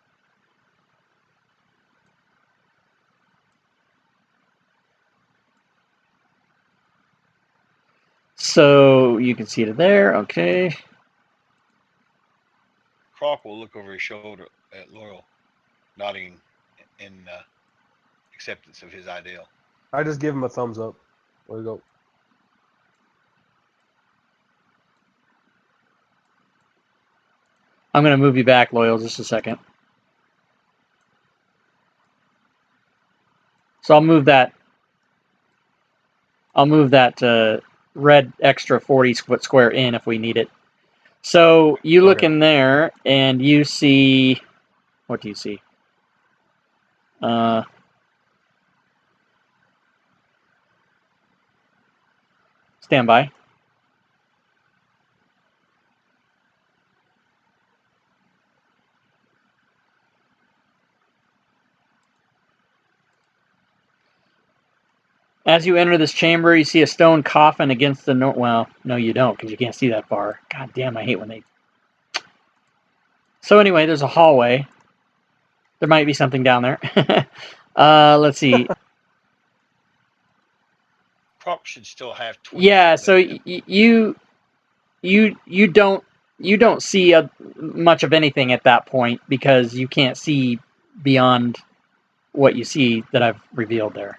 So you can see it there. Okay. Croc will look over his shoulder at Loyal, nodding in acceptance of his ideal. I just give him a thumbs up. There we go. I'm going to move you back, Loyal, just a second. So I'll move that red extra 40-foot square in if we need it. So you look Okay. in there and you see, what do you see? Stand by. As you enter this chamber, you see a stone coffin against the north. Well, no, you don't, because you can't see that far. God damn, I hate when they. So anyway, there's a hallway. There might be something down there. Let's see. Croc should still have 20 Yeah, foot so movement. you don't see much of anything at that point because you can't see beyond what you see that I've revealed there.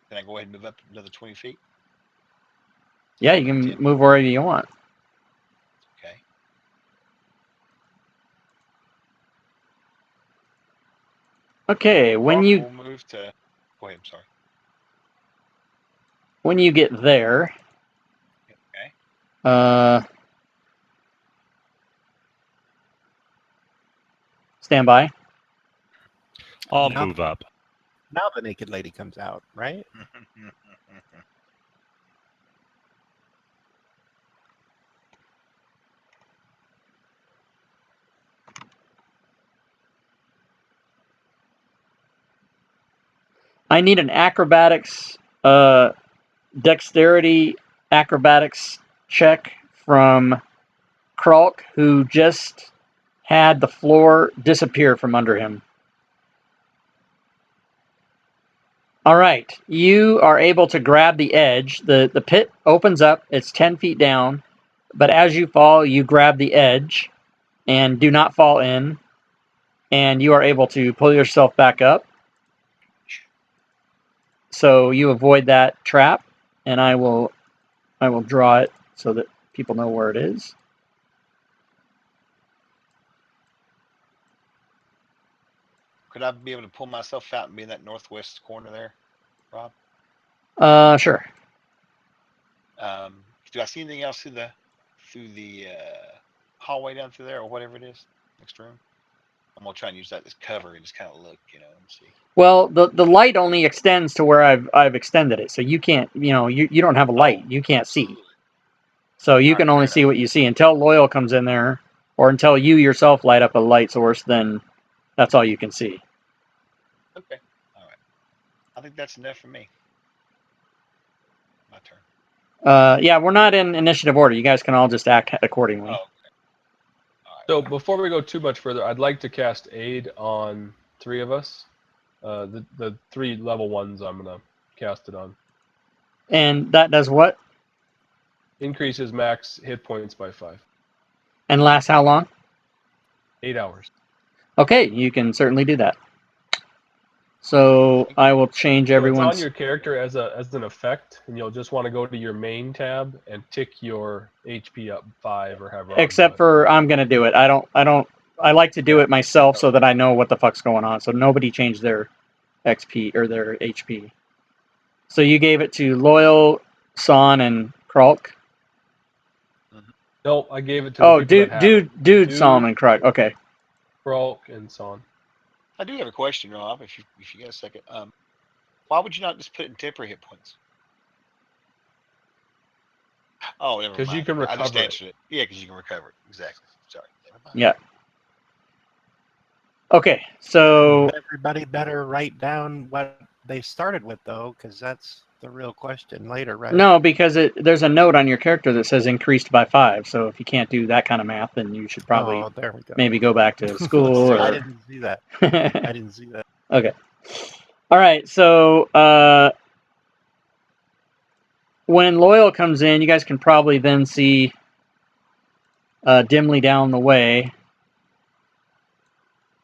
Can I go ahead and move up another 20 feet? Yeah, you can 10. move wherever you want. Okay. Okay, when Croc you will move to. Go ahead. I'm sorry. when you get there, Okay. Stand by. I'll Now- move up. Now the naked lady comes out, right? I need an acrobatics, dexterity acrobatics check from Kralk, who just had the floor disappear from under him. All right, you are able to grab the edge. The pit opens up. It's 10 feet down, but as you fall, you grab the edge and do not fall in, and you are able to pull yourself back up. So you avoid that trap, and I will draw it so that people know where it is. Could I be able to pull myself out and be in that northwest corner there, Rob? Sure. Do I see anything else through the hallway down through there or whatever it is next room? I'm gonna try and use that as cover and just kind of look, and see. Well, the light only extends to where I've extended it, so you can't, you don't have a light, you can't see. Absolutely. So you All can right, only fair see enough. what you see until Loyal comes in there, or until you yourself light up a light source. Then that's all you can see. Okay. All right. I think that's enough for me. My turn. Yeah, we're not in initiative order. You guys can all just act accordingly. Oh, okay. All right. So before we go too much further, I'd like to cast aid on 3 of us. The 3 level 1s I'm gonna cast it on. And that does what? Increases max hit points by 5. And lasts how long? 8 hours. Okay, you can certainly do that. So I will change So it's everyone's. on your character as an effect, and you'll just want to go to your main tab and tick your HP up 5 or however. Except for I'm gonna do it. I like to do Yeah. it myself so that I know what the fuck's going on. So nobody changed their XP or their HP. So you gave it to Loyal, Son, and Kralk. No, I gave it to Oh, the people that have it. dude, Son, and Kralk. Okay. Kralk and Son. I do have a question, Rob. If you get a second, why would you not just put it in temporary hit points? Oh, never mind. 'Cause you can I just recover it. answered it. Yeah, because you can recover it. Exactly. Sorry. Never mind. Yeah. Okay. So Everybody better write down what they started with, though, because that's the real question later, right? no, because there's a note on your character that says increased by 5. So if you can't do that kind of math, then you should probably Oh, there we go. maybe go back to school. I Or didn't see that. I didn't see that. okay. All right. So when Loyal comes in, you guys can probably then see dimly down the way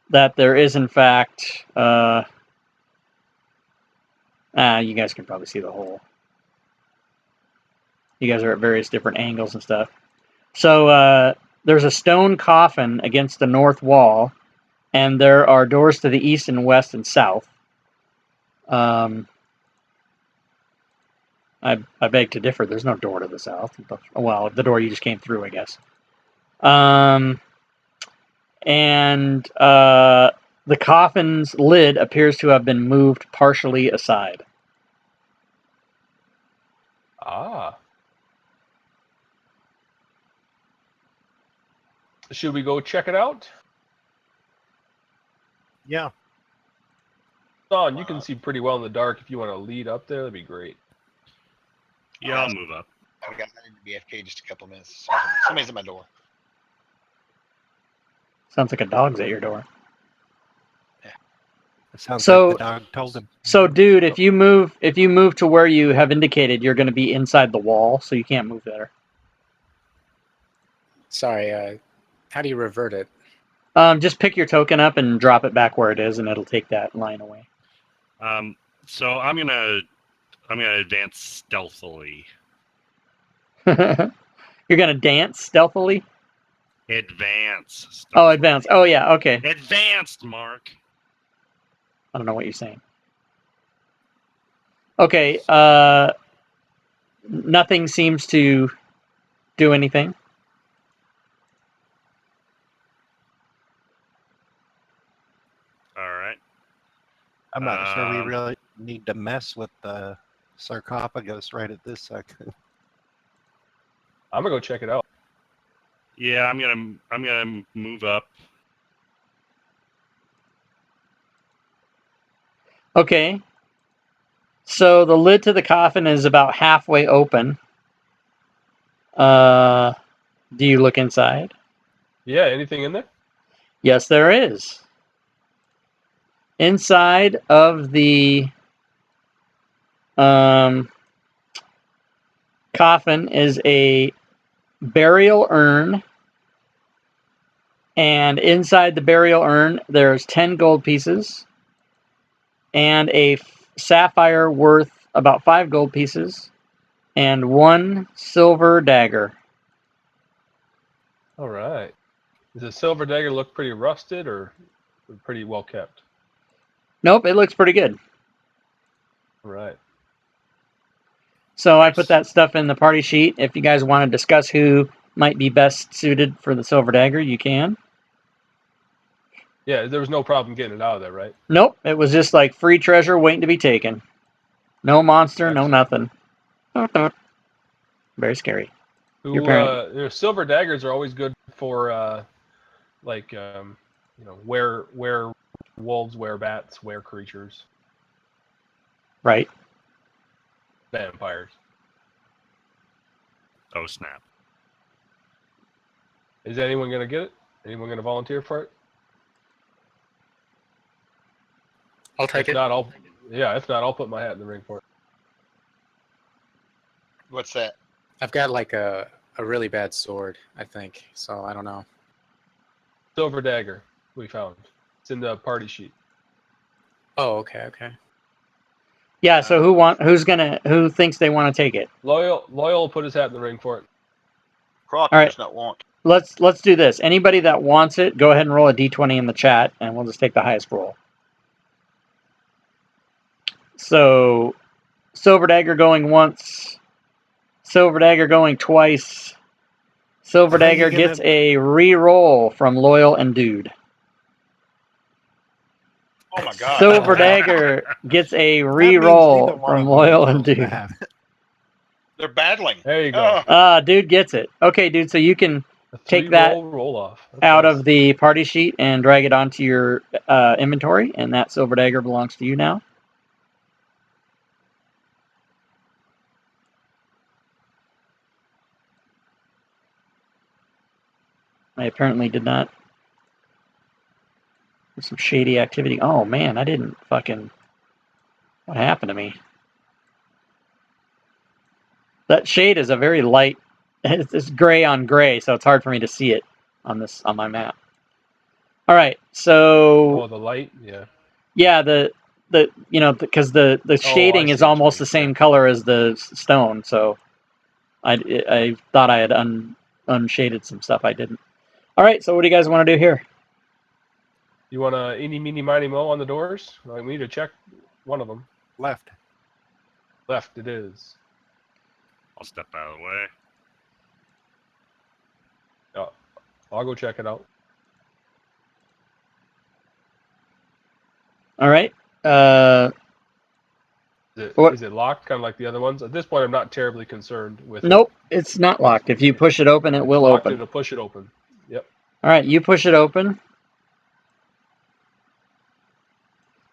that there is, in fact, you guys can probably see the hole. You guys are at various different angles and stuff. So there's a stone coffin against the north wall, and there are doors to the east and west and south. I beg to differ. There's no door to the south. Well, the door you just came through, I guess. And the coffin's lid appears to have been moved partially aside. Ah. Should we go check it out? Yeah. Don, you can see pretty well in the dark. If you want to lead up there, that'd be great. Yeah, I'll move up. I need to be AFK just a couple minutes. Somebody's at my door. Sounds like a dog's at your door. It sounds So- like the dog told him. So, dude, if you move to where you have indicated, you're going to be inside the wall, so you can't move there. Sorry, how do you revert it? Just pick your token up and drop it back where it is, and it'll take that line away. So I'm gonna advance stealthily. You're going to dance stealthily? Advance. Oh, advance. Oh, yeah, okay. Advanced, Mark. I don't know what you're saying. Okay, nothing seems to do anything. All right. I'm not sure we Um, really need to mess with the sarcophagus right at this second. I'm gonna go check it out. Yeah, I'm gonna move up. Okay. So the lid to the coffin is about halfway open. Do you look inside? Yeah, anything in there? Yes, there is. Inside of the coffin is a burial urn. And inside the burial urn, there's 10 gold pieces and a sapphire worth about 5 gold pieces and 1 silver dagger. All right. Does the silver dagger look pretty rusted or pretty well kept? Nope, it looks pretty good. All right. So I Nice. put that stuff in the party sheet. If you guys want to discuss who might be best suited for the silver dagger, you can. Yeah, there was no problem getting it out of there, right? Nope, it was just like free treasure waiting to be taken. No monster, no nothing. Very scary. Your parent- Silver daggers are always good for were wolves, were bats, were creatures, Right. vampires. Oh snap! Is anyone gonna get it? Anyone gonna volunteer for it? I'll take If it. not, I'll put my hat in the ring for it. What's that? I've got like a really bad sword, I think. So I don't know. Silver dagger we found. It's in the party sheet. Oh, okay. Yeah, so who thinks they want to take it? Loyal will put his hat in the ring for it. Croc All right. does not want. Let's do this. Anybody that wants it, go ahead and roll a d20 in the chat, and we'll just take the highest roll. So, silver dagger going once, silver dagger going twice. Silver Are you dagger gonna- gets a re-roll from Loyal and Dude. Oh my god. Silver dagger gets a That means re-roll neither one from of them Loyal and feels Dude. bad. They're battling. There you go. Dude gets it. Okay, dude, so you can A take three that roll off. That's out nice. of the party sheet and drag it onto your inventory, and that silver dagger belongs to you now. I apparently did not. There's some shady activity. Oh man, I didn't fucking. What happened to me? That shade is a very light. It's gray on gray, so it's hard for me to see it on my map. All right, so Oh, the light. Yeah. yeah, the because the shading see is what you almost mean, the same color as the stone, so I thought I had unshaded some stuff. I didn't. All right, so what do you guys want to do here? You want to eeny, meeny, miny, mo on the doors? Like, we need to check one of them. Left. Left it is. I'll step out of the way. I'll go check it out. All right. What? Is it locked, kind of like the other ones? At this point, I'm not terribly concerned with it. Nope, it's not locked. If you push it open, it will Locked, open. it'll push it open. Yep. All right, you push it open,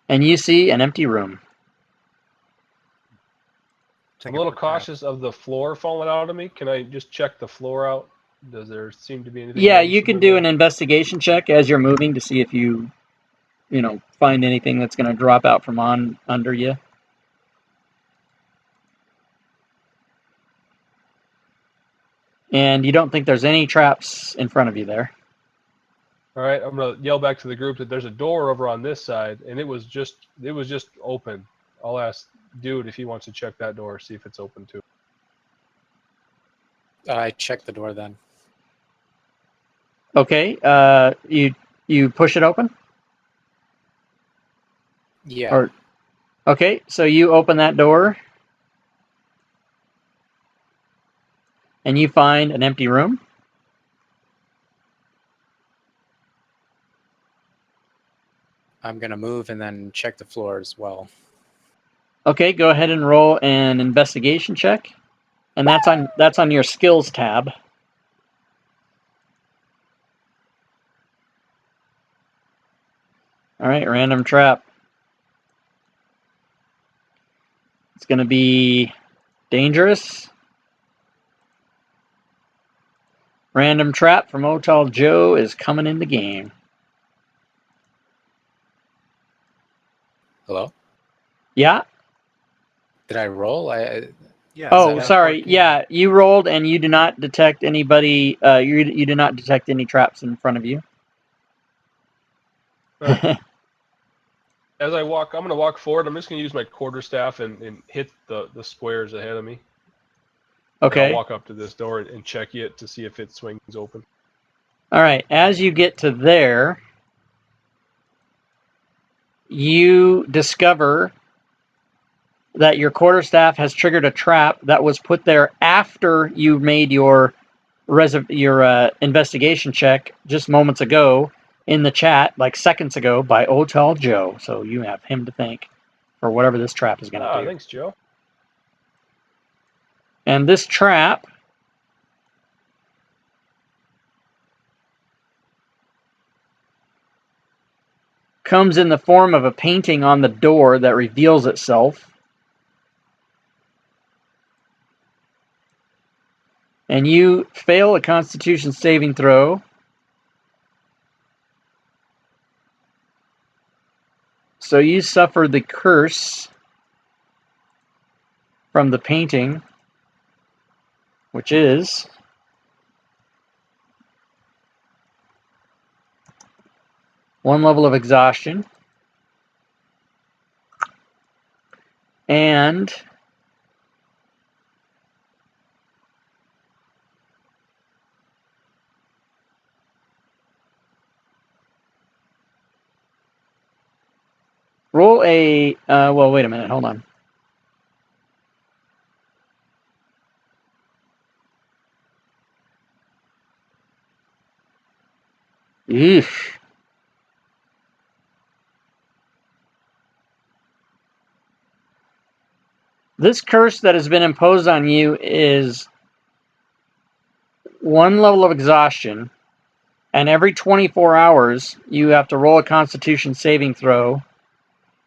and you see an empty room. I'm a little cautious of the floor falling out of me. Can I just check the floor out? Does there seem to be anything? Yeah, you can noticeable do there? an investigation check as you're moving to see if you find anything that's going to drop out from under you. And you don't think there's any traps in front of you there. All right, I'm gonna yell back to the group that there's a door over on this side, and it was just open. I'll ask Dude if he wants to check that door, see if it's open too. I checked the door then. Okay, you push it open? Yeah. Or okay, so you open that door and you find an empty room. I'm gonna move and then check the floor as well. Okay, go ahead and roll an investigation check. And that's on your skills tab. All right, random trap. It's going to be dangerous. Random trap from Otal Joe is coming in the game. Hello? Yeah? Did I roll? Yeah. Oh, that- sorry. 14. Yeah, you rolled and you do not detect anybody. You do not detect any traps in front of you. As I walk, I'm gonna walk forward. I'm just gonna use my quarterstaff and hit the squares ahead of me. And Okay. I'll walk up to this door and check it to see if it swings open. All right. As you get to there, you discover that your quarterstaff has triggered a trap that was put there after you made your investigation check just moments ago in the chat, like seconds ago, by Otal Joe. So you have him to thank for whatever this trap is going to do. Thanks, Joe. And this trap comes in the form of a painting on the door that reveals itself. And you fail a Constitution saving throw. So you suffer the curse from the painting, which is one level of exhaustion. And roll a, well, wait a minute, hold on. Eesh. This curse that has been imposed on you is one level of exhaustion, and every 24 hours you have to roll a Constitution saving throw.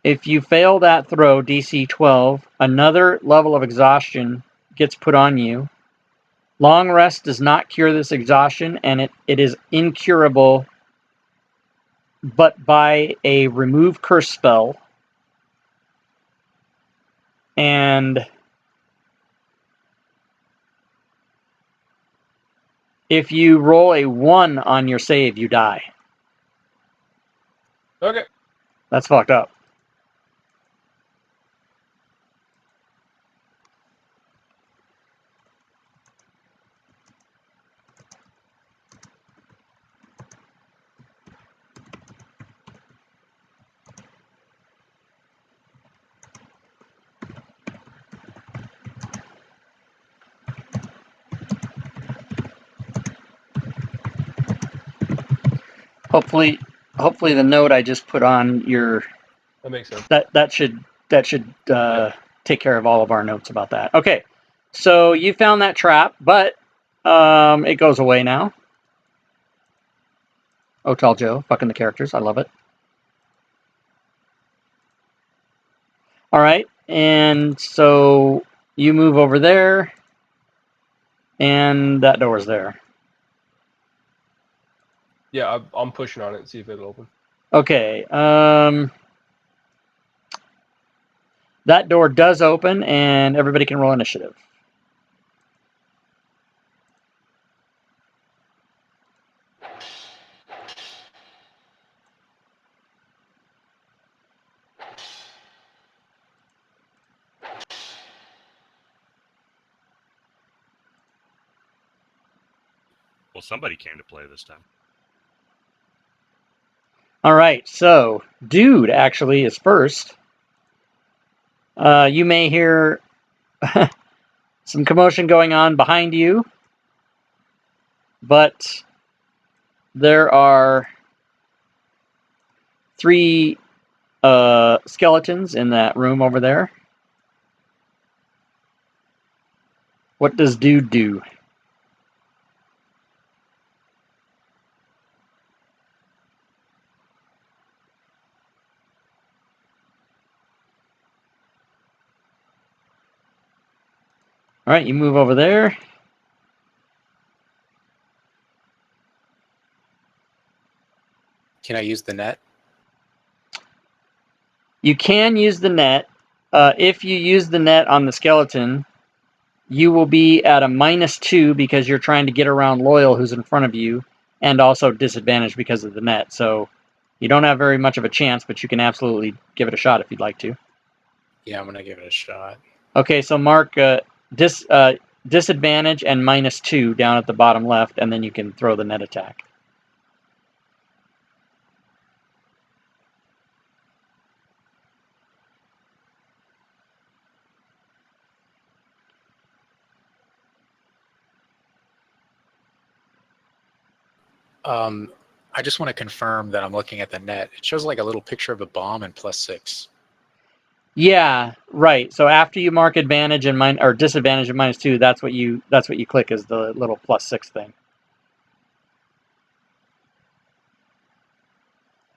If you fail that throw, DC 12, another level of exhaustion gets put on you. Long rest does not cure this exhaustion, and it is incurable but by a remove curse spell. And If you roll a 1 on your save, you die. Okay. That's fucked up. Hopefully the note I just put on your That makes sense. that should take care of all of our notes about that. Okay, so you found that trap, but it goes away now. Otal Joe, fucking the characters, I love it. All right, and so you move over there, and that door's there. Yeah, I'm pushing on it and see if it'll open. Okay, that door does open, and everybody can roll initiative. Well, somebody came to play this time. All right, so Dude actually is first. You may hear some commotion going on behind you, but there are 3 skeletons in that room over there. What does Dude do? All right, you move over there. Can I use the net? You can use the net. If you use the net on the skeleton, you will be at a -2 because you're trying to get around Loyal, who's in front of you, and also disadvantaged because of the net. So you don't have very much of a chance, but you can absolutely give it a shot if you'd like to. Yeah, I'm gonna give it a shot. Okay, so mark disadvantage and -2 down at the bottom left, and then you can throw the net attack. I just want to confirm that I'm looking at the net. It shows like a little picture of a bomb and +6. Yeah, right. So after you mark advantage and or disadvantage and -2, that's what you click is the little +6 thing.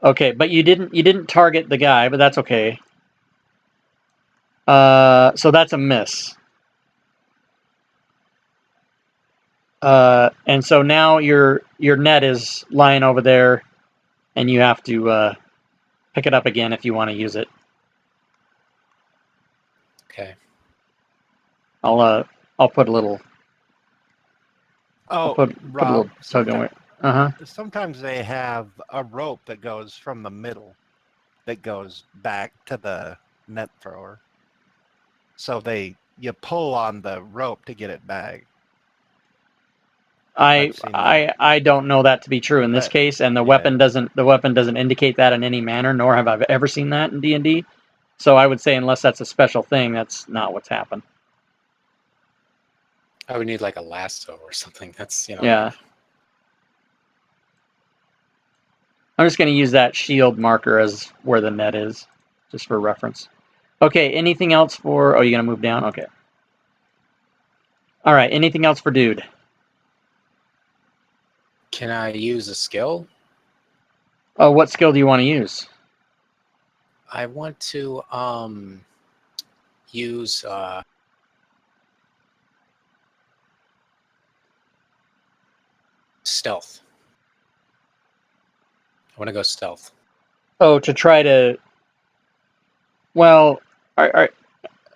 Okay, but you didn't target the guy, but that's okay. So that's a miss. And so now your net is lying over there, and you have to pick it up again if you want to use it. Okay. I'll put a little. I'll Oh, put a little Rob, tug on it. Uh-huh. sometimes they have a rope that goes from the middle that goes back to the net thrower. So you pull on the rope to get it back. I've seen that. I don't know that to be true in this That- case, and the yeah. weapon doesn't indicate that in any manner, nor have I ever seen that in D&D. So I would say unless that's a special thing, that's not what's happened. I would need like a lasso or something. That's, Yeah. I'm just going to use that shield marker as where the net is, just for reference. Okay, anything else for... Oh, you're going to move down? Okay. All right, anything else for Dude? Can I use a skill? Oh, what skill do you want to use? I want to use stealth. I want to go stealth. Oh, to try to... Well,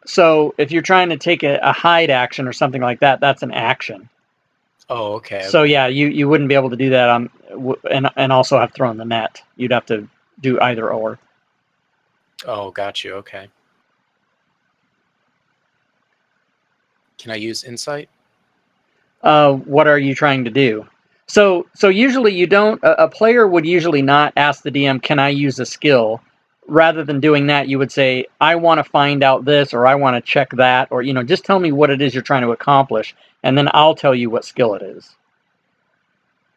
so if you're trying to take a hide action or something like that, that's an action. Oh, okay. So yeah, you wouldn't be able to do that on and also have thrown the net. You'd have to do either or. Oh, got you. Okay. Can I use insight? What are you trying to do? So usually you don't. A player would usually not ask the DM, "Can I use a skill?" Rather than doing that, you would say, "I want to find out this," or "I want to check that," or just tell me what it is you're trying to accomplish, and then I'll tell you what skill it is.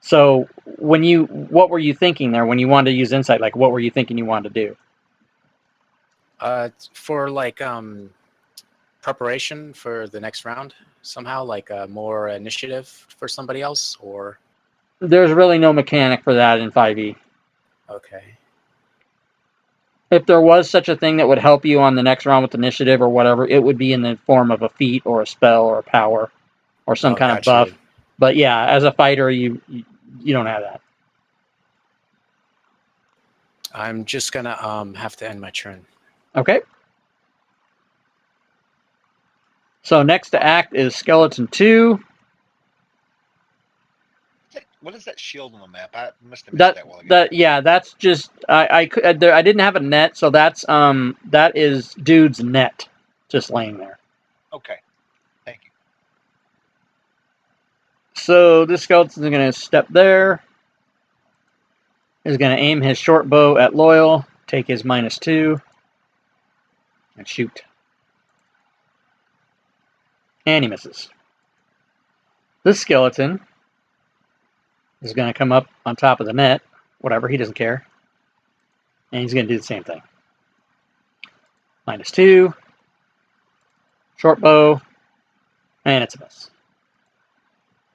So what were you thinking there when you wanted to use insight? Like, what were you thinking you wanted to do? For like preparation for the next round somehow, like more initiative for somebody else, or There's really no mechanic for that in 5e. okay. If there was such a thing that would help you on the next round with initiative or whatever, it would be in the form of a feat or a spell or a power or some kind of got you. buff. But yeah, as a fighter, you don't have that. I'm just gonna have to end my turn. Okay. So next to act is Skeleton 2. What is that shield on the map? I must have missed that while ago. That's just I didn't have a net, so that is dude's net just laying there. Okay. Thank you. So this skeleton is going to step there. Is going to aim his short bow at Loyal, take his -2, and shoot. And he misses. This skeleton is going to come up on top of the net, whatever, he doesn't care. And he's going to do the same thing. -2, short bow, and it's a miss.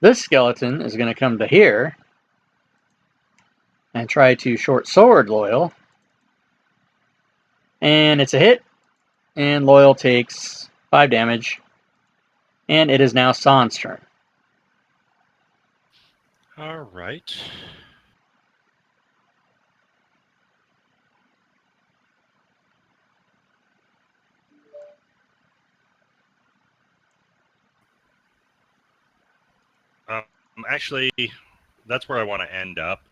This skeleton is going to come to here and try to short sword Loyal. And it's a hit, and Loyal takes 5 damage. And it is now San's turn. All right. Actually, that's where I want to end up.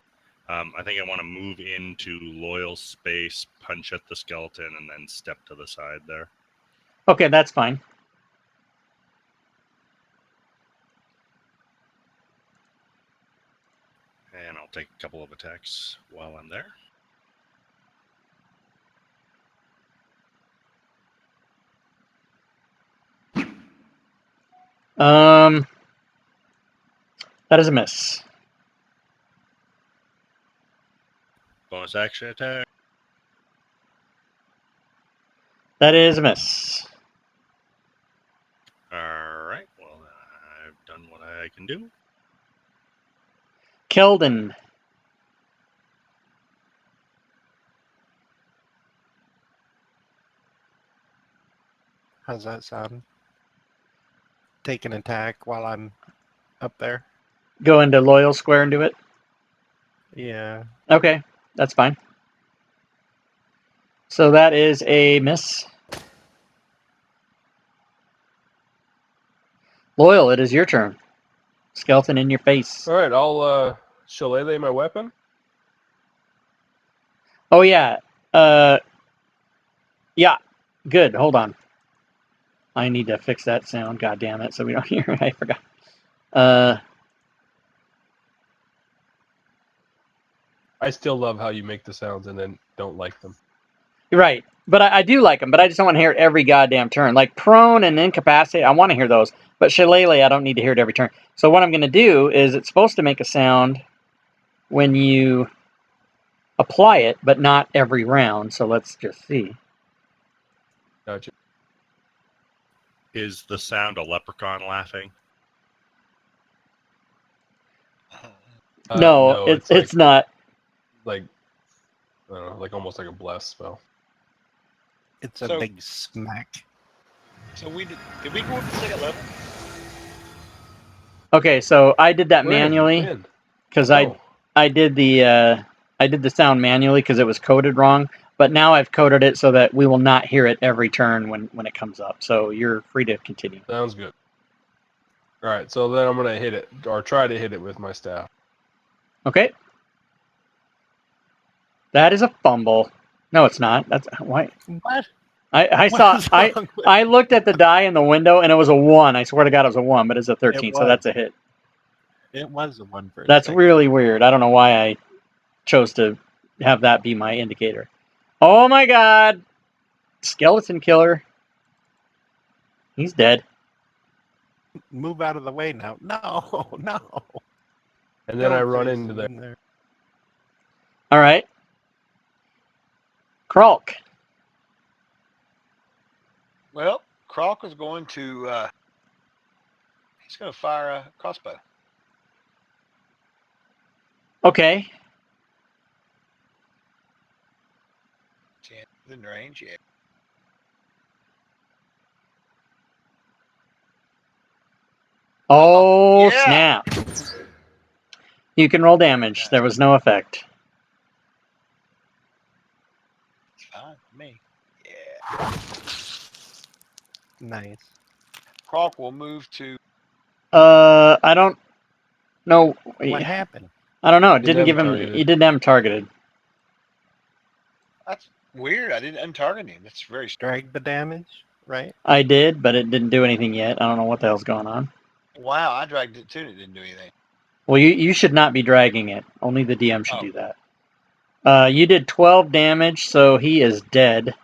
I think I want to move into Loyal space, punch at the skeleton, and then step to the side there. Okay, that's fine. And I'll take a couple of attacks while I'm there. That is a miss. Bonus action attack. That is a miss. All right. Well, I've done what I can do. Keldon. How's that sound? Take an attack while I'm up there. Go into Loyal square and do it. Yeah. Okay, that's fine. So that is a miss. Loyal, it is your turn. Skeleton in your face. All right, I'll shillelagh my weapon. Oh yeah. Yeah. Good. Hold on. I need to fix that sound. God damn it! So we don't hear it. I forgot. I still love how you make the sounds and then don't like them. Right. But I do like them, but I just don't want to hear it every goddamn turn. Like prone and incapacitate, I want to hear those. But shillelagh, I don't need to hear it every turn. So what I'm going to do is it's supposed to make a sound when you apply it, but not every round. So let's just see. Gotcha. Is the sound a leprechaun laughing? No, it's not. Like, I don't know, like almost like a bless spell. It's a So- big smack. So did we go up to second level? Okay, so I did that When? manually When? because Oh, I did the sound manually because it was coded wrong. But now I've coded it so that we will not hear it every turn when it comes up. So you're free to continue. sounds good. All right, so then I'm gonna hit it or try to hit it with my staff. Okay. That is a fumble. No, it's not. That's why. What? I What saw. is I wrong with- I looked at the die in the window and it was a 1. I swear to God, it was a 1, but it's a 13, so was. that's a hit. It was a one for a That's second. really weird. I don't know why I chose to have that be my indicator. Oh my God! Skeleton killer. He's dead. Move out of the way now. No, no. And then I Don't run freeze into them there. in there. All right. Kralk. Well, Croc is going to he's going to fire a crossbow. Okay. 10 within range. Yeah. Oh, Yeah. snap. You can roll damage. There was no effect. It's fine for me. Yeah. Nice. Croc will move to. I don't know. What happened? I don't know. It Didn't didn't give have him. him targeted. He didn't have him targeted. That's weird. I didn't untarget him. That's very strange. Drag the damage, right? I did, but it didn't do anything yet. I don't know what the hell's going on. Wow, I dragged it too and it didn't do anything. Well, you should not be dragging it. Only the DM should Oh. do that. You did 12 damage, so he is dead.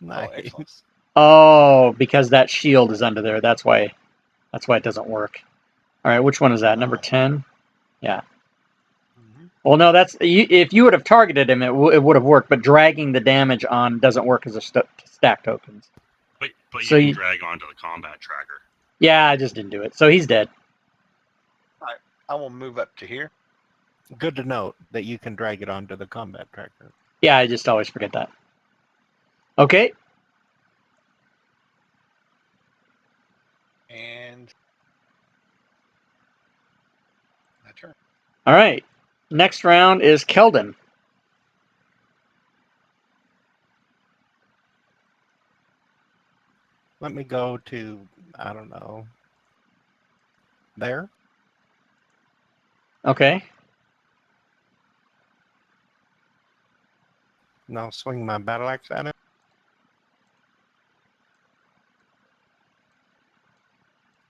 Nice. excellent. Oh, because that shield is under there. That's why it doesn't work. All right, which one is that? Number Oh. 10? Yeah. Mhm. Well, no, that's if you would have targeted him, it would have worked. But dragging the damage on doesn't work as a stack tokens. But you So can you- drag onto the combat tracker. Yeah, I just didn't do it. So he's dead. I will move up to here. Good to note that you can drag it onto the combat tracker. Yeah, I just always forget that. Okay. And my turn. All right. Next round is Keldon. Let me go to, I don't know, there? Okay. And I'll swing my battle axe at him.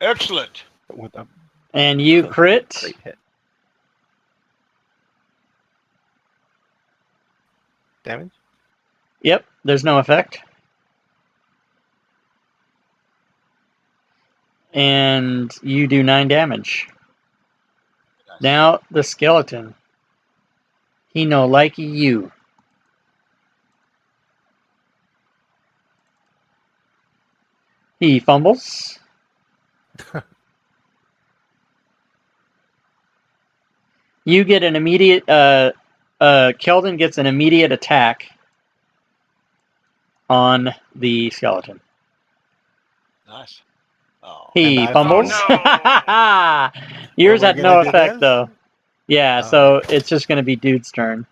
Excellent. With a And you crit. great hit. Damage? Yep, there's no effect. And you do 9 damage. Nice. Now the skeleton. He no likey you. He fumbles. You get an immediate. Keldon gets an immediate attack on the skeleton. Nice. Oh, He And I fumbles. fumble. Yours Were we had no gonna do effect this? though. Yeah, Oh. so it's just gonna be dude's turn.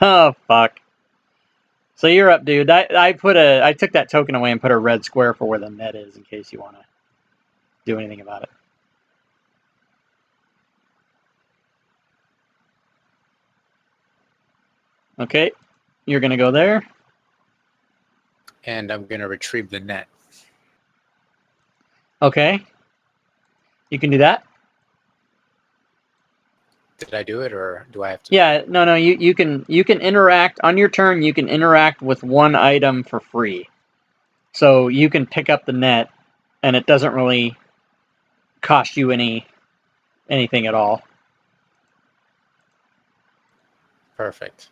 Oh fuck. So you're up, dude. I took that token away and put a red square for where the net is in case you want to do anything about it. Okay, you're gonna go there. And I'm going to retrieve the net. Okay, you can do that. Did I do it or do I have to? Yeah, no, you can interact on your turn. You can interact with one item for free, so you can pick up the net, and it doesn't really cost you anything at all. Perfect.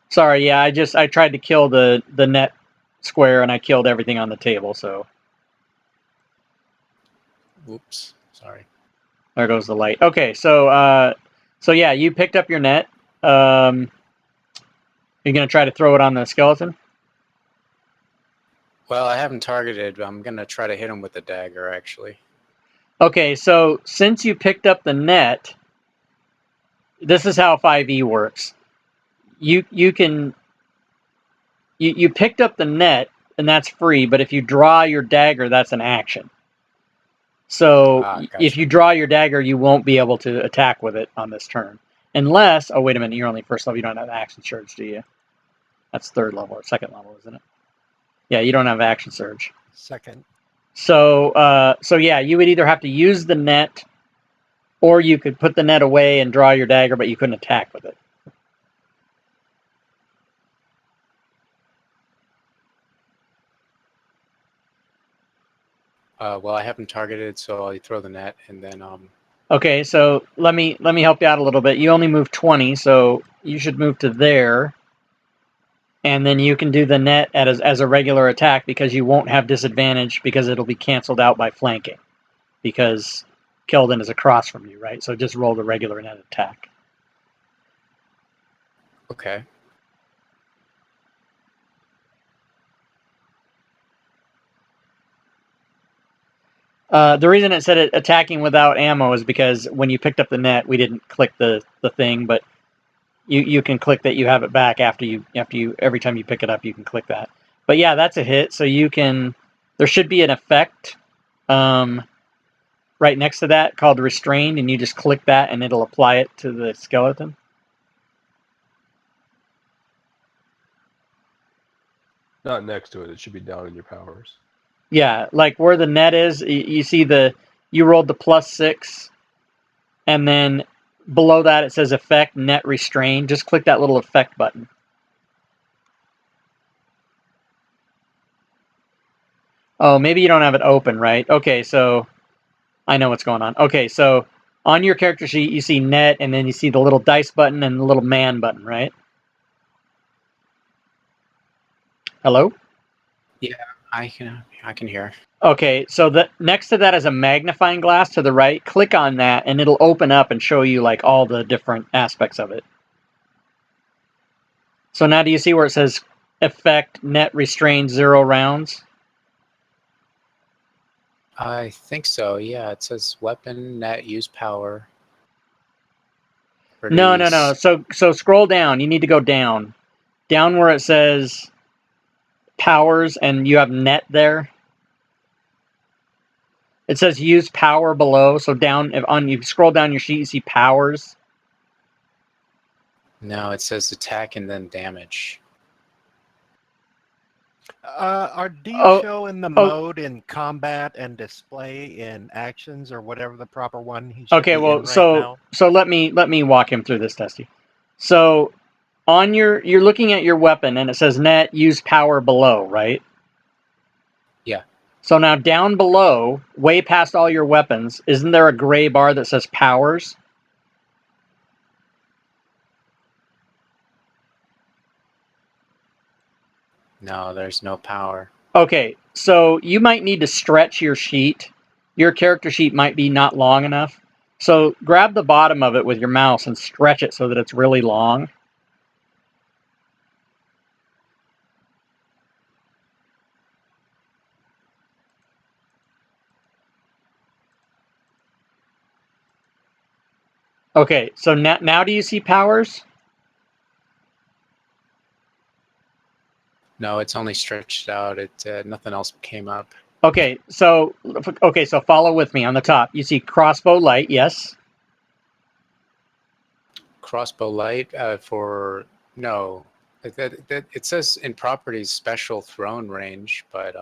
Sorry, yeah, I tried to kill the net square, and I killed everything on the table. So Oops. Sorry. there goes the light. Okay, so yeah, you picked up your net. You're gonna try to throw it on the skeleton. Well, I haven't targeted. I'm going to try to hit him with the dagger, actually. Okay, so since you picked up the net, this is how 5e works. You picked up the net, and that's free. But if you draw your dagger, that's an action. So if Gotcha. you draw your dagger, you won't be able to attack with it on this turn. Unless, oh, wait a minute, you're only first level. You don't have action surge, do you? That's third level or second level, isn't it? Yeah, you don't have action surge. Second. So, so yeah, you would either have to use the net, or you could put the net away and draw your dagger, but you couldn't attack with it. Well, I have him targeted, so I'll throw the net, and then Okay, so let me help you out a little bit. You only move 20, so you should move to there, and then you can do the net as a regular attack because you won't have disadvantage because it'll be canceled out by flanking because Keldon is across from you, right? So just roll the regular net attack. okay. The reason it said it attacking without ammo is because when you picked up the net, we didn't click the thing, but you can click that you have it back after you every time you pick it up, you can click that. But yeah, that's a hit. So you can, there should be an effect right next to that called restrained, and you just click that and it'll apply it to the skeleton. Not next to it. It should be down in your powers. Yeah, like where the net is, you see you rolled the +6, and then below that it says effect net restrain. Just click that little effect button. Oh, maybe you don't have it open, right? Okay, so I know what's going on. Okay, so on your character sheet you see net, and then you see the little dice button and the little man button, right? Hello? Yeah, I can hear. Okay, so the next to that is a magnifying glass to the right. Click on that and it'll open up and show you like all the different aspects of it. So now do you see where it says effect net restrain 0 rounds? I think so. Yeah, it says weapon net use power. No. So scroll down. You need to go down. Down where it says powers and you have net there. It says use power below. So down you scroll down your sheet, you see powers. No, it says attack and then damage. Do you Oh, show in the oh. mode in combat and display in actions or whatever the proper one he should Okay, be well, in right now? so let me walk him through this, Dusty. So on you're looking at your weapon and it says net use power below, right? Yeah. So now down below, way past all your weapons, isn't there a gray bar that says powers? No, there's no power. Okay, so you might need to stretch your sheet. Your character sheet might be not long enough. So grab the bottom of it with your mouse and stretch it so that it's really long. Okay, so now do you see powers? No, it's only stretched out. It nothing else came up. Okay, so follow with me on the top. You see crossbow light, yes. Crossbow light for no. It says in properties special thrown range, but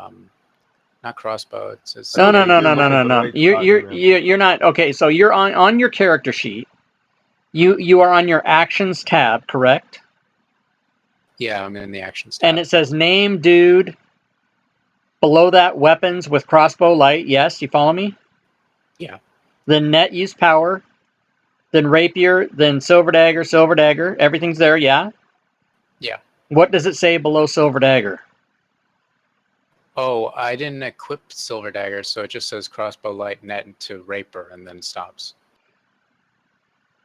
not crossbow. It says No. You're looking at the right document. You're not okay. So you're on your character sheet. You are on your actions tab, correct? Yeah, I'm in the actions tab. And it says name dude. Below that, weapons with crossbow light. Yes, you follow me? Yeah. Then net use power. Then rapier. Then silver dagger. Everything's there, yeah? Yeah. What does it say below silver dagger? Oh, I didn't equip silver dagger, so it just says crossbow light net to rapier and then stops.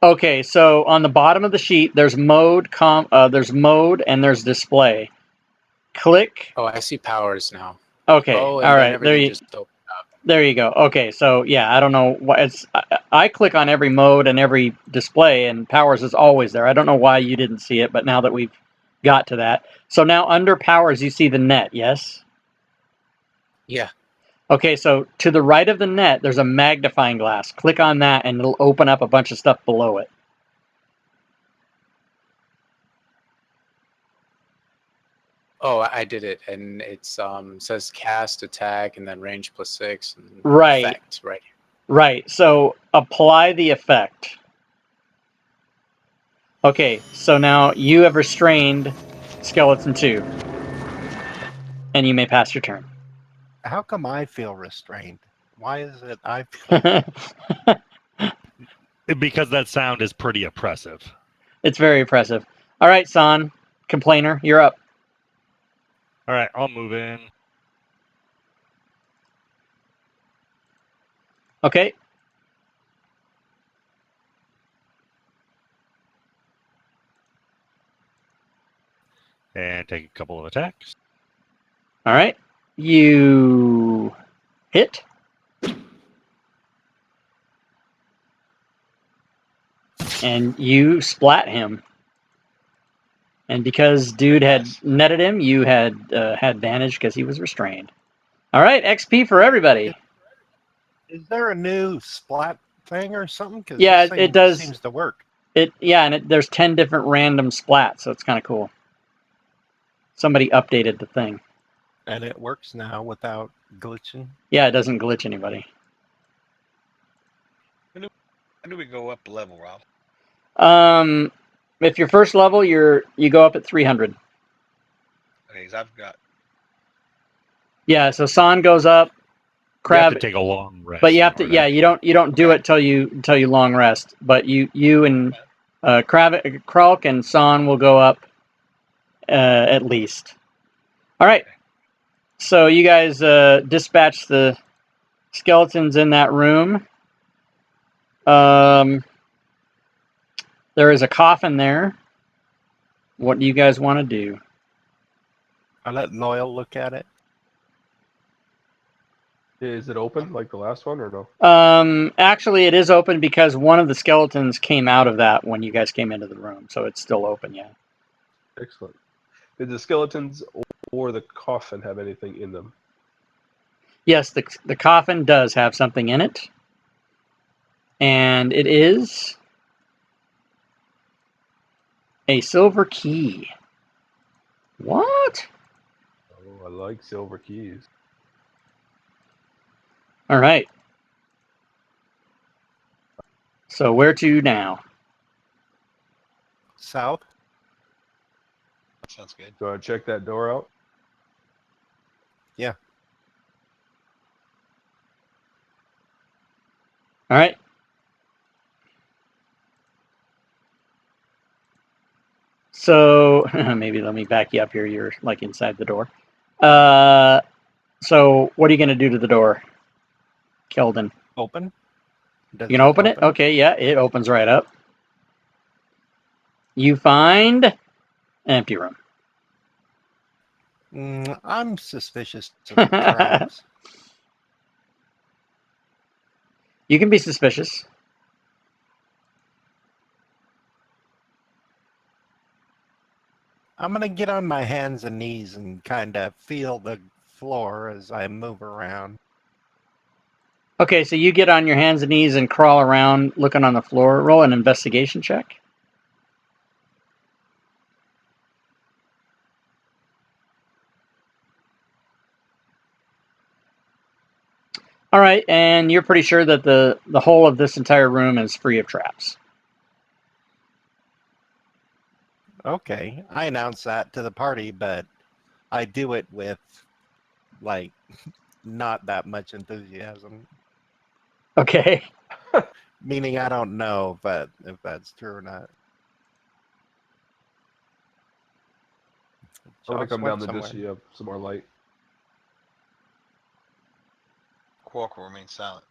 Okay, so on the bottom of the sheet, there's mode, and there's display. Click. Oh, I see powers now. Okay, Oh, and all then right. everything just opened up. There you go. Okay, so yeah, I don't know why it's. I click on every mode and every display, and powers is always there. I don't know why you didn't see it, but now that we've got to that, so now under powers you see the net. Yes. Yeah. Okay, so to the right of the net, there's a magnifying glass. Click on that, and it'll open up a bunch of stuff below it. Oh, I did it, and it's says cast, attack, and then range +6, and Right. effect, right? Right, so apply the effect. Okay, so now you have restrained Skeleton 2. And you may pass your turn. How come I feel restrained? Why is it I feel Because that sound is pretty oppressive. It's very impressive. All right, San, complainer, you're up. All right, I'll move in. Okay. And take a couple of attacks. All right. You hit. And you splat him. And because dude had Nice. netted him, you had advantage because he was restrained. All right, XP for everybody. Is there a new splat thing or something? Because Yeah, it does. Seems to work. There's 10 different random splats, so it's kind of cool. Somebody updated the thing. And it works now without glitching. Yeah, it doesn't glitch anybody. How do we go up a level, Rob? If you're first level, you go up at 300. Okay, 'cause I've got. Yeah, so San goes up. You have Crab, to take a long rest. but you have to. in order. Yeah, you don't do it till you long rest. But you and Kralk and San will go up at least. All right. So you guys dispatch the skeletons in that room. There is a coffin there. What do you guys want to do? I let Loyal look at it. Is it open like the last one or no? Actually, it is open because one of the skeletons came out of that when you guys came into the room, so it's still open. Yeah. Excellent. Did the skeletons or the coffin have anything in them? Yes, the coffin does have something in it, and it is a silver key. What? Oh, I like silver keys. All right. So where to now? South. Sounds good. Do I check that door out? All right. So maybe let me back you up here. You're like inside the door. So what are you going to do to the door, Keldon? Open. Does You can open it? Okay, yeah, it opens right up. You find an empty room. I'm suspicious of the traps. You can be suspicious. I'm gonna get on my hands and knees and kind of feel the floor as I move around. Okay, so you get on your hands and knees and crawl around looking on the floor. Roll an investigation check. All right, and you're pretty sure that the whole of this entire room is free of traps. Okay, I announce that to the party, but I do it with, like, not that much enthusiasm. Okay. Meaning I don't know if that's true or not. I want to Josh come down went the somewhere. ditch so you have some more light. Quark will remain silent.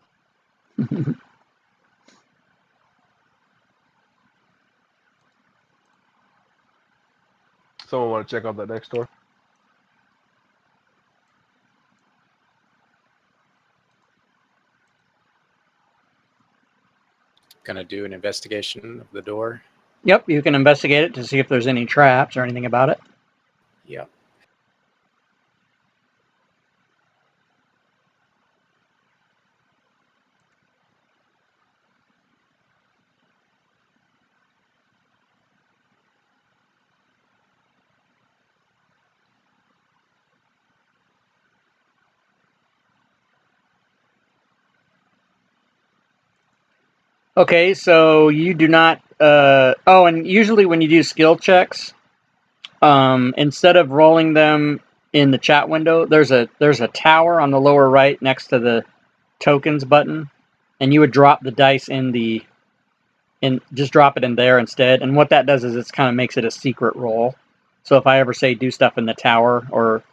Someone want to check out that next door? Gonna do an investigation of the door. Yep, you can investigate it to see if there's any traps or anything about it. Yep. Okay, so you do not. And usually when you do skill checks, instead of rolling them in the chat window, there's a tower on the lower right next to the tokens button, and you would drop the dice just drop it in there instead. And what that does is it kind of makes it a secret roll. So if I ever say do stuff in the tower, or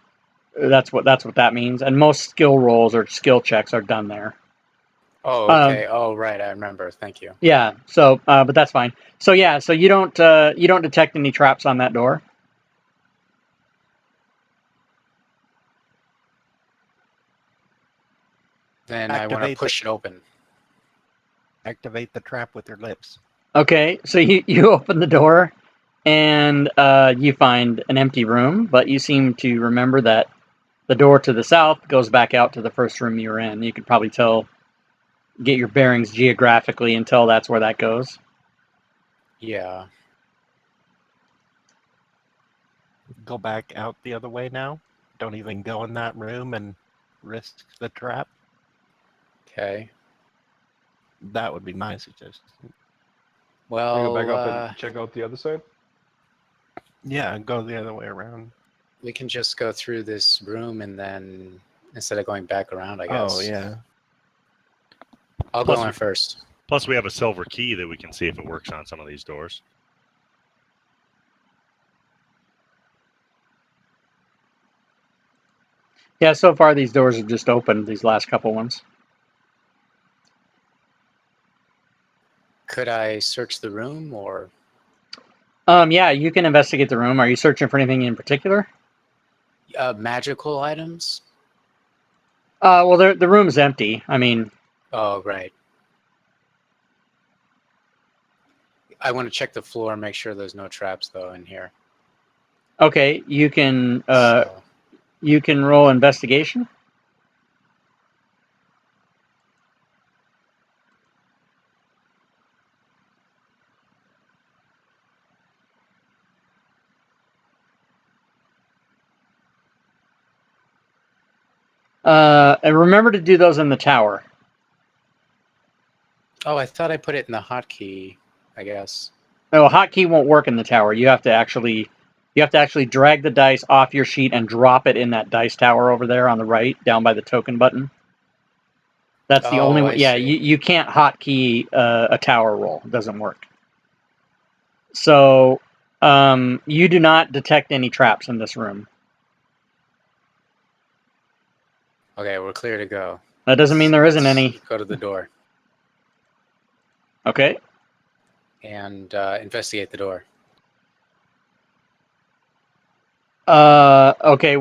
that's what that means. And most skill rolls or skill checks are done there. Oh, okay. Oh, right. I remember. Thank you. Yeah. So, but that's fine. So yeah. So you don't detect any traps on that door. Then I want to Activate the- push it open. Activate the trap with your lips. Okay. So you open the door, and you find an empty room, but you seem to remember that the door to the south goes back out to the first room you were in. You could probably get your bearings geographically and tell that's where that goes. Yeah. Go back out the other way now. Don't even go in that room and risk the trap. Okay. That would be my suggestion. Bring it Well, back up and check out the other side. Yeah, go the other way around. we can just go through this room and then instead of going back around, I guess. Oh, yeah. I'll Plus go in we- first. Plus, we have a silver key that we can see if it works on some of these doors. Yeah, so far these doors have just opened, these last couple ones. Could I search the room or? Yeah, you can investigate the room. Are you searching for anything in particular? Magical items? Well, the room's empty. I mean, Oh, right. I want to check the floor and make sure there's no traps though in here. okay, you can So, roll investigation. And remember to do those in the tower. oh, I thought I put it in the hotkey, I guess. No, a hotkey won't work in the tower. You have to actually drag the dice off your sheet and drop it in that dice tower over there on the right, down by the token button. That's the only Oh, way. I Yeah, see. you can't hotkey a tower roll. It doesn't work. So you do not detect any traps in this room. Okay, we're clear to go. That doesn't mean there isn't Let's any. Go to the door Okay. and investigate the door. Okay.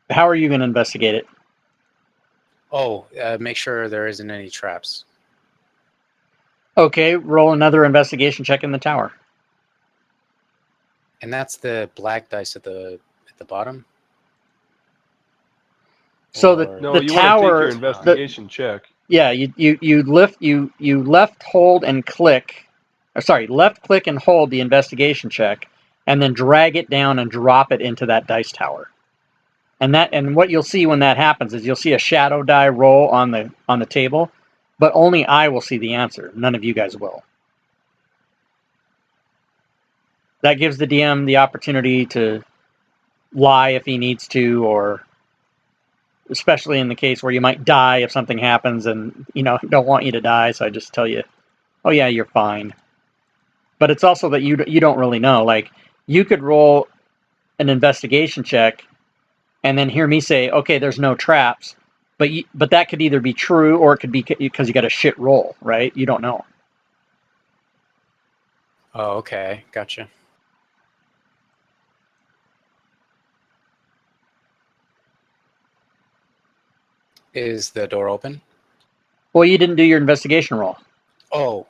How are you going to investigate it? Oh, make sure there isn't any traps. Okay. Roll another investigation check in the tower. And that's the black dice at the bottom. So the Or- No, the you tower. want to take your investigation check. Yeah, you left hold and click, or sorry, left click and hold the investigation check, and then drag it down and drop it into that dice tower. And what you'll see when that happens is you'll see a shadow die roll on the table, but only I will see the answer. None of you guys will. That gives the DM the opportunity to lie if he needs to, or especially in the case where you might die if something happens and don't want you to die, so I just tell you, oh yeah, you're fine. But it's also that you don't really know. Like, you could roll an investigation check and then hear me say, okay, there's no traps, but that could either be true or it could be because you got a shit roll, right? You don't know. Oh, okay, gotcha. Is the door open? Well, you didn't do your investigation roll. Oh.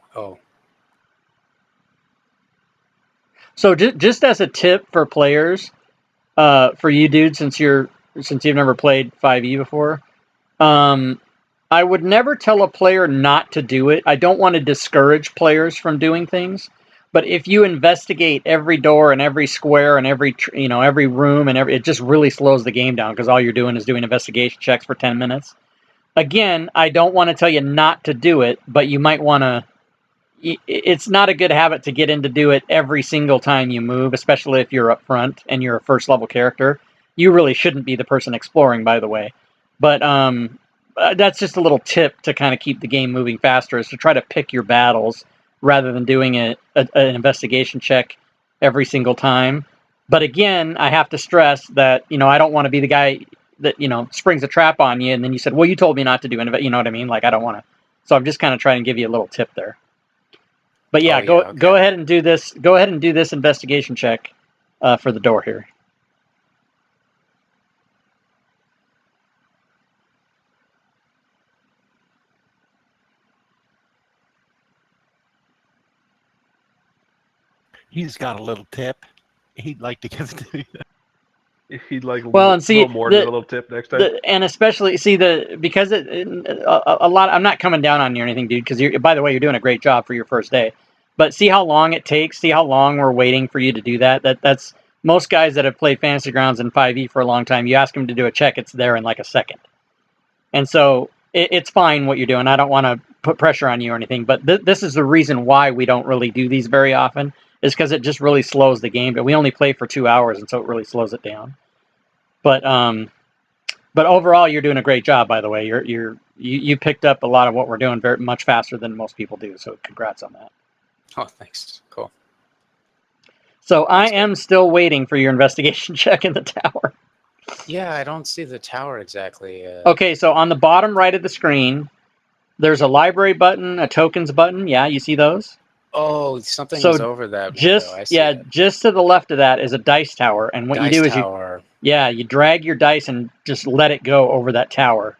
So just as a tip for players, for you dudes, since you've never played 5e before, I would never tell a player not to do it. I don't want to discourage players from doing things, but if you investigate every door and every square and every room and it just really slows the game down because all you're doing is doing investigation checks for 10 minutes. Again, I don't want to tell you not to do it, but you might want to it's not a good habit to get in to do it every single time you move, especially if you're up front and you're a first level character. You really shouldn't be the person exploring, by the way. But that's just a little tip to kind of keep the game moving faster, is to try to pick your battles rather than doing an investigation check every single time. But again, I have to stress that, I don't want to be the guy that, springs a trap on you and then you said, well, you told me not to do it. You know what I mean? Like, I don't want to. So I'm just kind of trying to give you a little tip there. But yeah, go ahead and do this. Go ahead and do this investigation check for the door here. He's got a little tip he'd like to give to you. He'd like a Well, little, and see, little more than a little tip next time. And especially because a lot. I'm not coming down on you or anything, dude. Because by the way, you're doing a great job for your first day. But see how long it takes. See how long we're waiting for you to do that. That's most guys that have played Fantasy Grounds and 5e for a long time. You ask them to do a check, it's there in like a second. And so it's fine what you're doing. I don't want to put pressure on you or anything. But this is the reason why we don't really do these very often. Is because it just really slows the game. But we only play for 2 hours, and so it really slows it down. But overall, you're doing a great job. By the way, you picked up a lot of what we're doing very much faster than most people do. So congrats on that. Oh, thanks. Cool. So I am still waiting for your investigation check in the tower. Yeah, I don't see the tower exactly. Okay, so on the bottom right of the screen, there's a library button, a tokens button. Yeah, you see those? Oh, something So is over that window. Just I see it. just to the left of that is a dice tower, and what Dice you do is tower. you drag your dice and just let it go over that tower,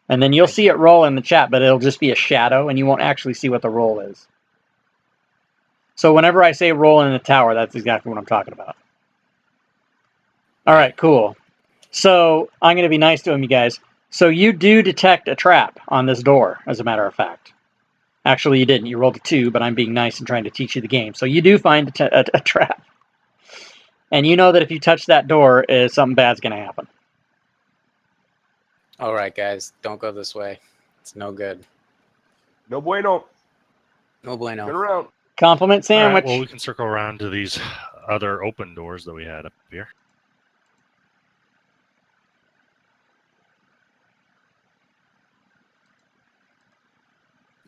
and then you'll see it roll in the chat, but it'll just be a shadow, and you won't actually see what the roll is. So whenever I say roll in the tower, that's exactly what I'm talking about. All right, cool. So I'm going to be nice to him, you guys. So you do detect a trap on this door, as a matter of fact. Actually, you didn't. You rolled a 2, but I'm being nice and trying to teach you the game. So you do find a trap. And you know that if you touch that door, something bad's going to happen. All right, guys, don't go this way. It's no good. No bueno. No bueno. Get around. Compliment All right, sandwich. well, we can circle around to these other open doors that we had up here.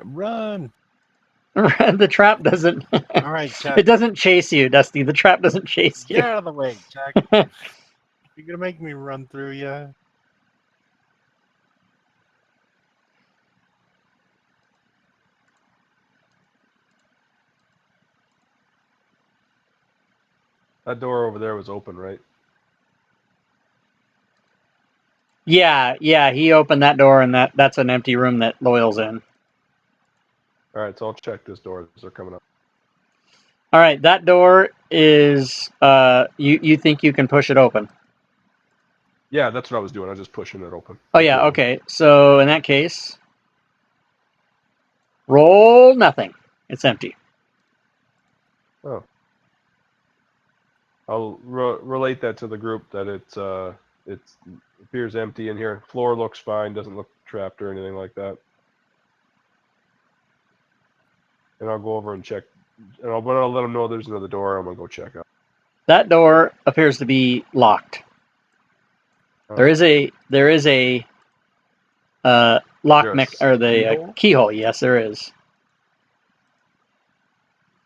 Run. The trap doesn't. All right, Chuck. It doesn't chase you, Dusty. The trap doesn't chase you. Get out of the way, Chuck. You're gonna make me run through you. That door over there was open, right? Yeah. He opened that door, and that's an empty room that Loyal's in. All right, so I'll check this door as they're coming up. All right, that door is. You think you can push it open? Yeah, that's what I was doing. I was just pushing it open. Oh yeah. Okay. So in that case, roll nothing. It's empty. Oh. I'll relate that to the group that it appears empty in here. Floor looks fine. Doesn't look trapped or anything like that. And I'll go over and check. But I'll let them know there's another door. I'm gonna go check out. That door appears to be locked. Oh. There is a lock There a mech or the keyhole? keyhole. Yes, there is.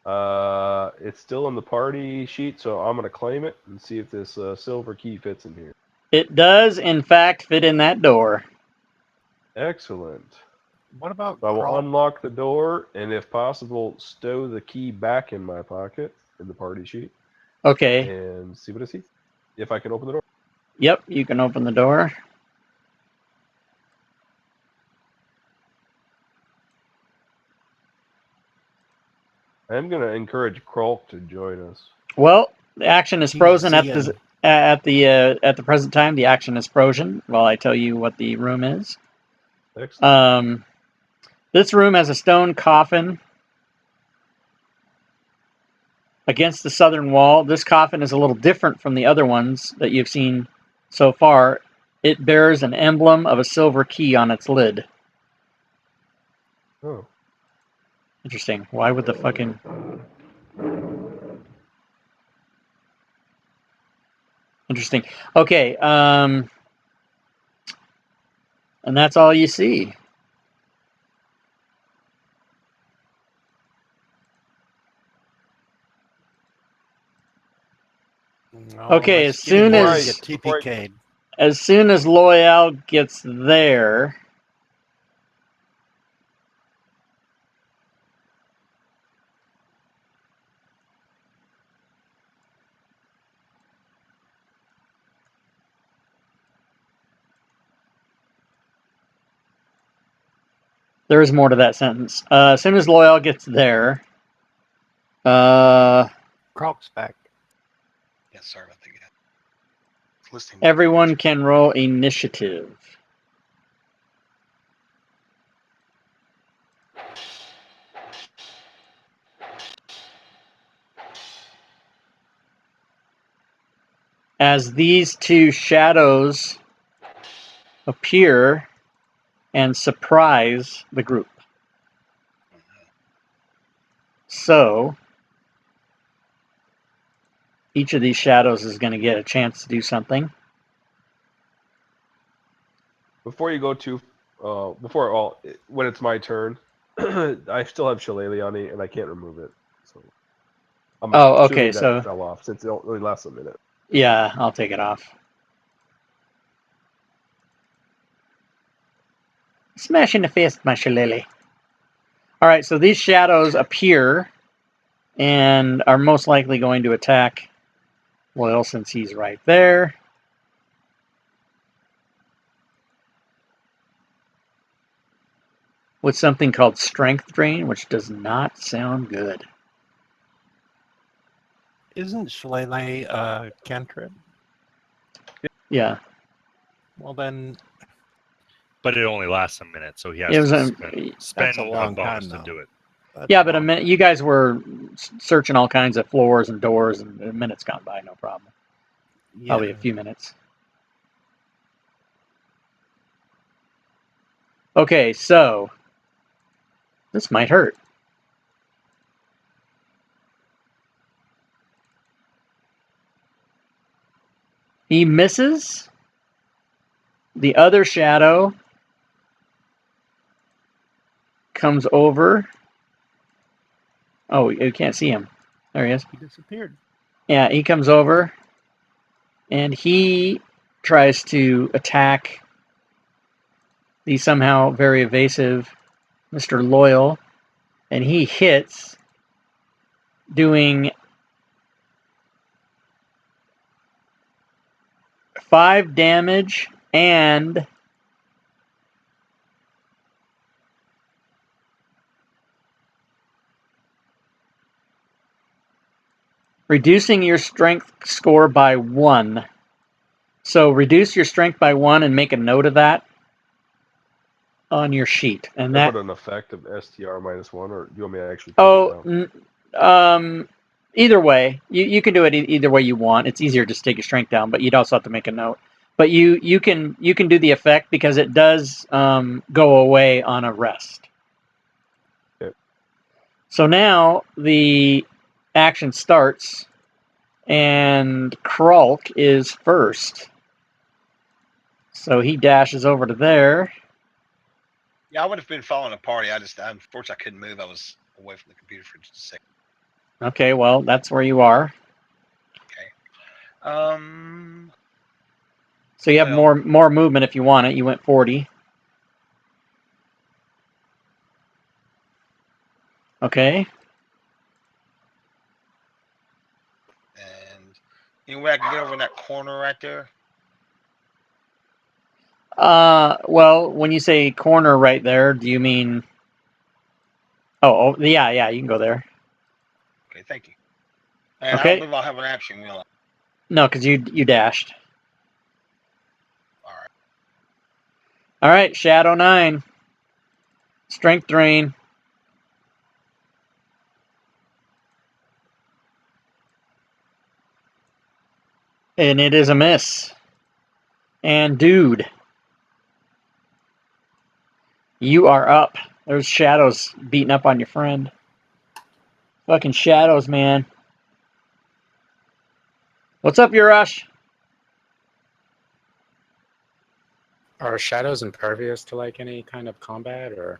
It's still in the party sheet, so I'm gonna claim it and see if this silver key fits in here. It does, in fact, fit in that door. Excellent. What about So I will crawl? unlock the door and, if possible, stow the key back in my pocket in the party sheet Okay. and see what I see. If I can open the door. Yep, you can open the door. I'm gonna encourage Krolk to join us. Well, the action is He's frozen at Ian. the present time. The action is frozen while I tell you what the room is. Excellent. This room has a stone coffin against the southern wall. This coffin is a little different from the other ones that you've seen so far. It bears an emblem of a silver key on its lid. Oh. Interesting. Why would the fucking... Interesting. Okay, and that's all you see. No, Okay, let's as get soon in there as- and get before I- TPK'd. As soon as Loyal gets there, there is more to that sentence. As soon as Loyal gets there, Croc's back. Yeah, sorry about that. Listening. everyone can roll initiative. As these two shadows appear and surprise the group. So, each of these shadows is going to get a chance to do something. Before you go to, when it's my turn, I still have Shillelagh on me, and I can't remove it. So, I'm Oh, assuming okay, that so- fell off since it only lasts a minute. Yeah, I'll take it off. Smash in the face, my shillelagh. All right, so these shadows appear and are most likely going to attack Loyal since he's right there. With something called Strength Drain, which does not sound good. Isn't Shillelagh cantrip? Yeah, Well then, But it only lasts a minute, so he has It was to a- spend That's a a long bonus time, to do though. it. that's yeah, but a wrong. minute. You guys were searching all kinds of floors and doors, and a minute's gone by, no problem. Probably a Yeah. few minutes. Okay, so this might hurt. He misses. The other shadow comes over. Oh, you can't see him. There he is. He disappeared. Yeah, he comes over and he tries to attack the somehow very evasive Mr. Loyal, and he hits, doing 5 damage and reducing your strength score by 1. So reduce your strength by 1 and make a note of that on your sheet. And I that put an effect of STR -1, or do you want me to actually? Put it down? Either way, you can do it either way you want. It's easier just to take your strength down, but you'd also have to make a note. But you can do the effect because it does go away on a rest. Okay. So now the action starts, and Kralk is first. So he dashes over to there. Yeah, I would have been following the party. Unfortunately, I couldn't move. I was away from the computer for just a second. Okay, well, that's where you are. So you have Well- more movement if you want it. You went 40. Okay. And any way I can get over in that corner right there? Well, when you say corner right there, do you mean? Oh, yeah, you can go there. Okay, thank you. And I Okay. don't believe I'll have an action, will I? No, because you dashed. All right. All right, Shadow 9. Strength Drain. And it is a miss. And dude, you are up. There's shadows beating up on your friend. Fucking shadows, man. What's up, Urash? Are shadows impervious to like any kind of combat or?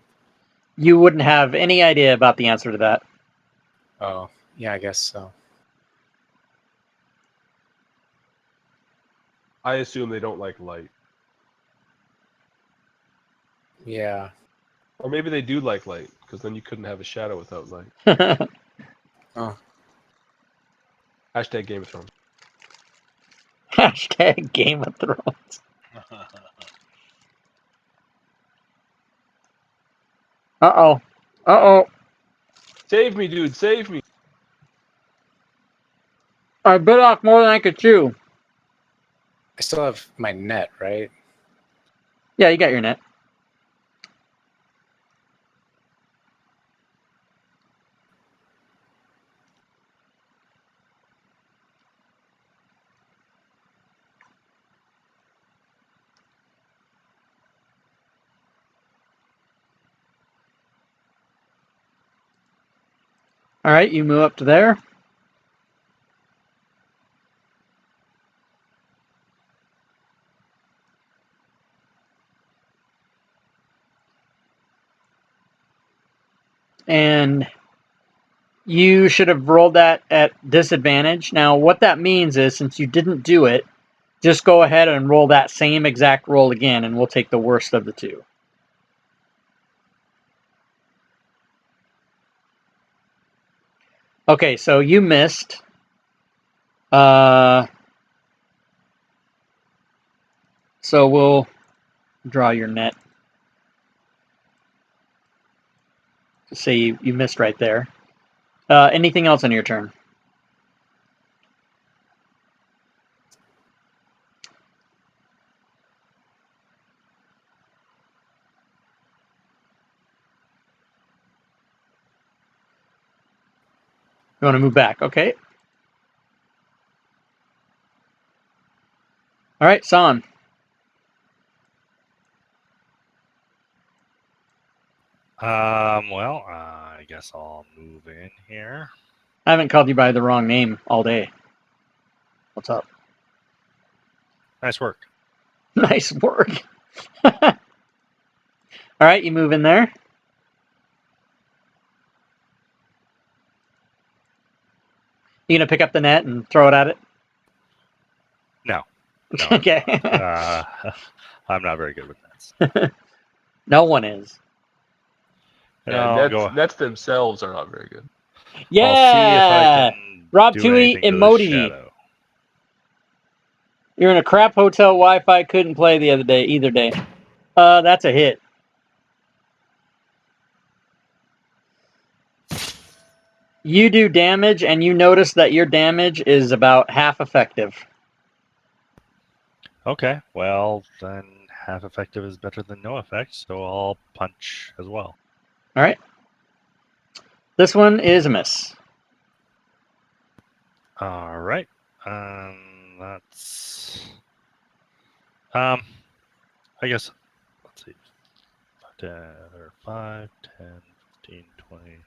You wouldn't have any idea about the answer to that. Oh, yeah, I guess so. I assume they don't like light. Yeah. Or maybe they do like light, because then you couldn't have a shadow without light. Oh, Hashtag Game of Thrones. Hashtag Game of Thrones. Uh-oh. Uh-oh. Save me, dude. Save me. I bit off more than I could chew. I still have my net, right? Yeah, you got your net. All right, you move up to there. And you should have rolled that at disadvantage. Now, what that means is, since you didn't do it, just go ahead and roll that same exact roll again, and we'll take the worst of the two. Okay, so you missed. So we'll draw your net. Say you missed right there. Anything else on your turn? You want to move back? Okay. All right, San. Well, I guess I'll move in here. I haven't called you by the wrong name all day. What's up? Nice work. Nice work. All right, you move in there. You gonna pick up the net and throw it at it? No. No. Okay. I'm not very good with nets. No one is. And Yeah, I'll go. nets themselves are not very good. Yeah. I'll see if I can Rob do Toohey, anything to the emoji. shadow. You're in a crap hotel. Wi-Fi couldn't play the other day. Either day. That's a hit. You do damage, and you notice that your damage is about half effective. Okay, well, then half effective is better than no effect, so I'll punch as well. All right. This one is a miss. All right. That's. I guess. Let's see. 5, 10, 15, 20.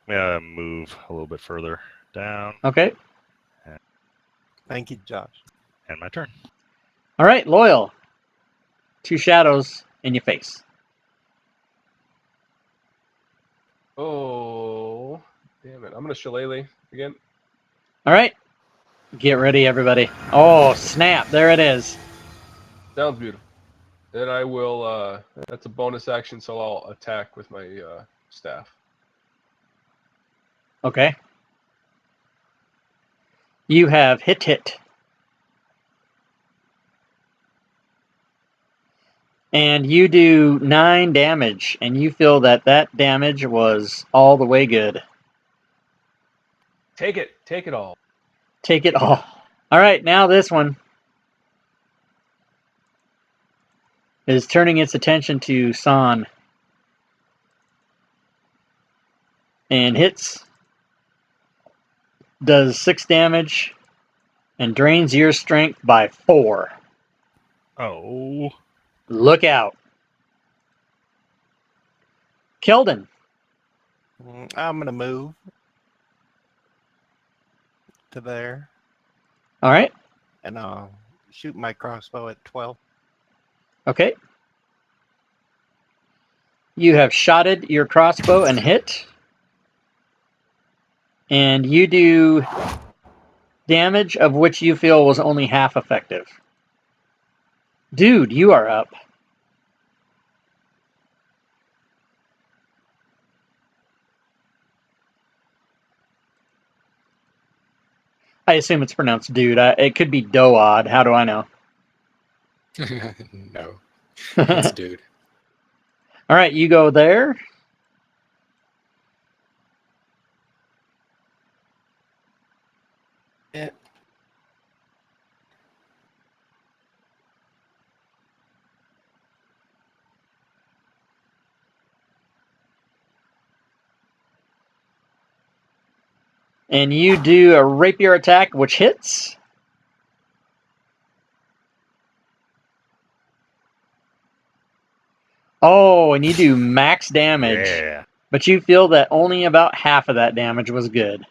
I'm gonna move a little bit further down, Okay. Thank you, Josh. and my turn. All right, Loyal. 2 shadows in your face. Oh, damn it. I'm going to shillelagh again. All right. Get ready, everybody. Oh, snap. There it is. Sounds beautiful. Then I will, that's a bonus action, so I'll attack with my staff. Okay. You have hit. And you do 9 damage, and you feel that damage was all the way good. Take it. Take it all. Take it all. All right, now this one is turning its attention to San. And hits. Does 6 damage and drains your strength by 4. Oh, Look out. Keldon. I'm gonna move to there, All right. and I'll shoot my crossbow at 12. Okay. You have shotted your crossbow and hit. And you do damage of which you feel was only half effective. Dude, you are up. I assume it's pronounced dude. It could be Doad. How do I know? No, it's dude. All right, you go there. Yeah. And you do a rapier attack, which hits. Oh, and you do max damage. yeah. But you feel that only about half of that damage was good.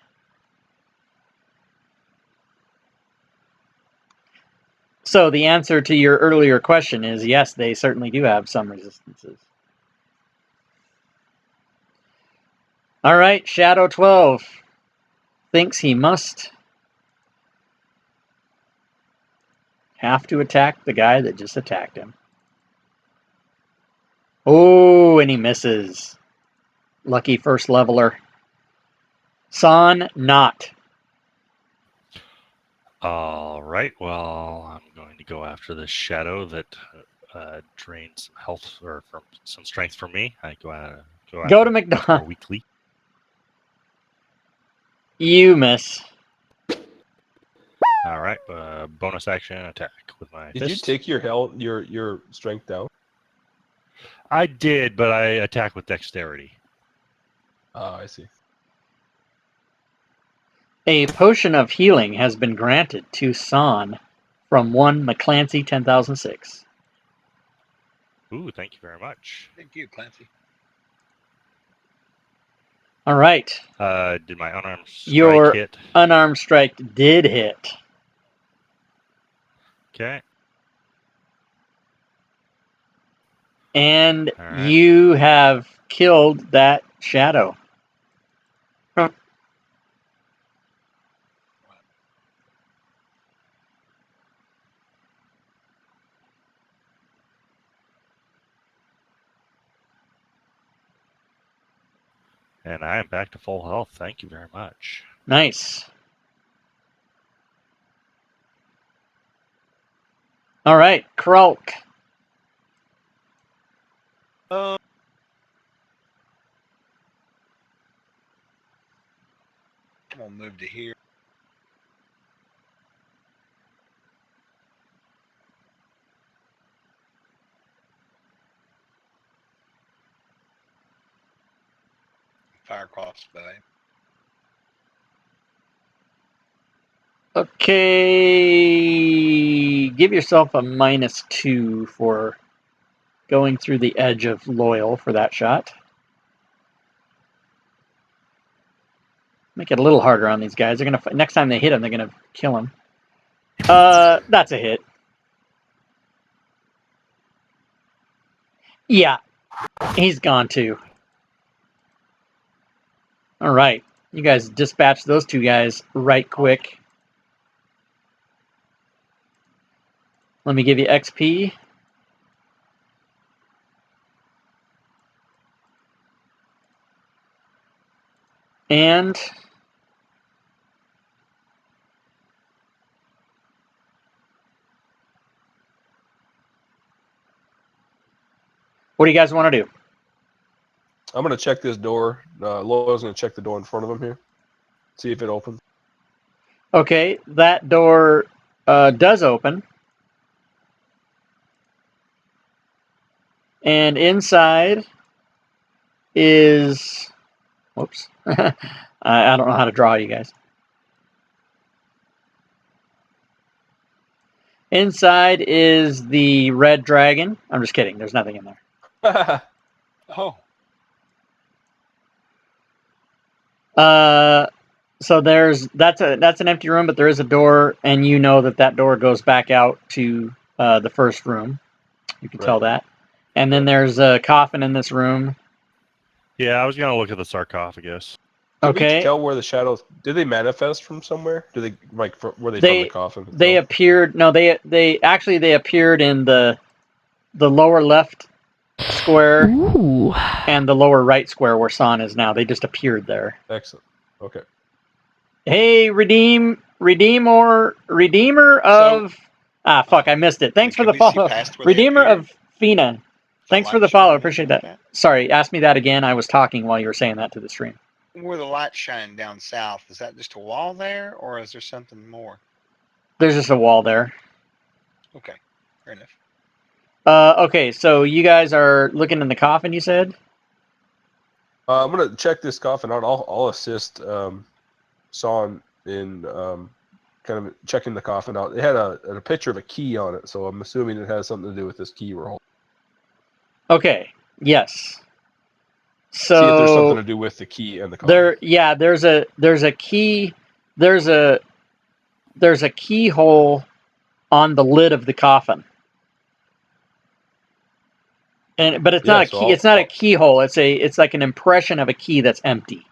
So the answer to your earlier question is yes, they certainly do have some resistances. All right, Shadow 12 thinks he must have to attack the guy that just attacked him. Oh, and he misses. Lucky first leveler. San not. All right. Well, I'm going to go after this shadow that drains some health or from some strength from me. I go Go to after more McDonald. weakly. You miss. All right. Bonus action attack with my Did you fist. take your health, your strength down? I did, but I attack with dexterity. Ah, I see. A potion of healing has been granted to San from one McClancy 10,006. Ooh, thank you very much. Thank you, Clancy. All right. Did my unarmed strike Your hit? unarmed strike did hit. Okay. And All right. you have killed that shadow. And I am back to full health. Thank you very much. Nice. All right, Kralk. I'm gonna move to here. Fire crossbow. Okay. Give yourself a -2 for going through the edge of Loyal for that shot. Make it a little harder on these guys. They're gonna next time they hit him, they're gonna kill him. That's a hit. Yeah, he's gone too. All right, you guys dispatch those two guys right quick. Let me give you XP. And what do you guys want to do? I'm gonna check this door. Loyal's gonna check the door in front of him here, see if it opens. Okay, that door does open. And inside is... Whoops. I don't know how to draw you guys. Inside is the red dragon. I'm just kidding. There's nothing in there. Oh, So that's an empty room, but there is a door, and you know that door goes back out to the first room. You can tell Right. that. And then there's a coffin in this room. Yeah, I was gonna look at the sarcophagus. Can we Okay. tell where the shadows? Did they manifest from somewhere? Do they were they from They the coffin? they itself? appeared. No, they actually appeared in the lower left square Ooh. and the lower right square where San is now. They just appeared there. Excellent. Okay. Hey, Redeemer of fuck, I missed it. Thanks for can the we see follow. past where they Redeemer appeared? of Fina. Thanks for the light follow. shining Appreciate like that. Sorry, ask me that again. I was talking while you were saying that to the stream. Where the light's shining down south, is that just a wall there, or is there something more? There's just a wall there. Okay, fair enough. Okay, so you guys are looking in the coffin, you said? I'm gonna check this coffin out. I'll assist Son in kind of checking the coffin out. It had a picture of a key on it, so I'm assuming it has something to do with this key we're holding. Okay, yes. See if there's something So to do with the key and the coffin. there's a key, there's a keyhole on the lid of the coffin. But it's not a so key. It's not a keyhole. It's like an impression of a key that's empty.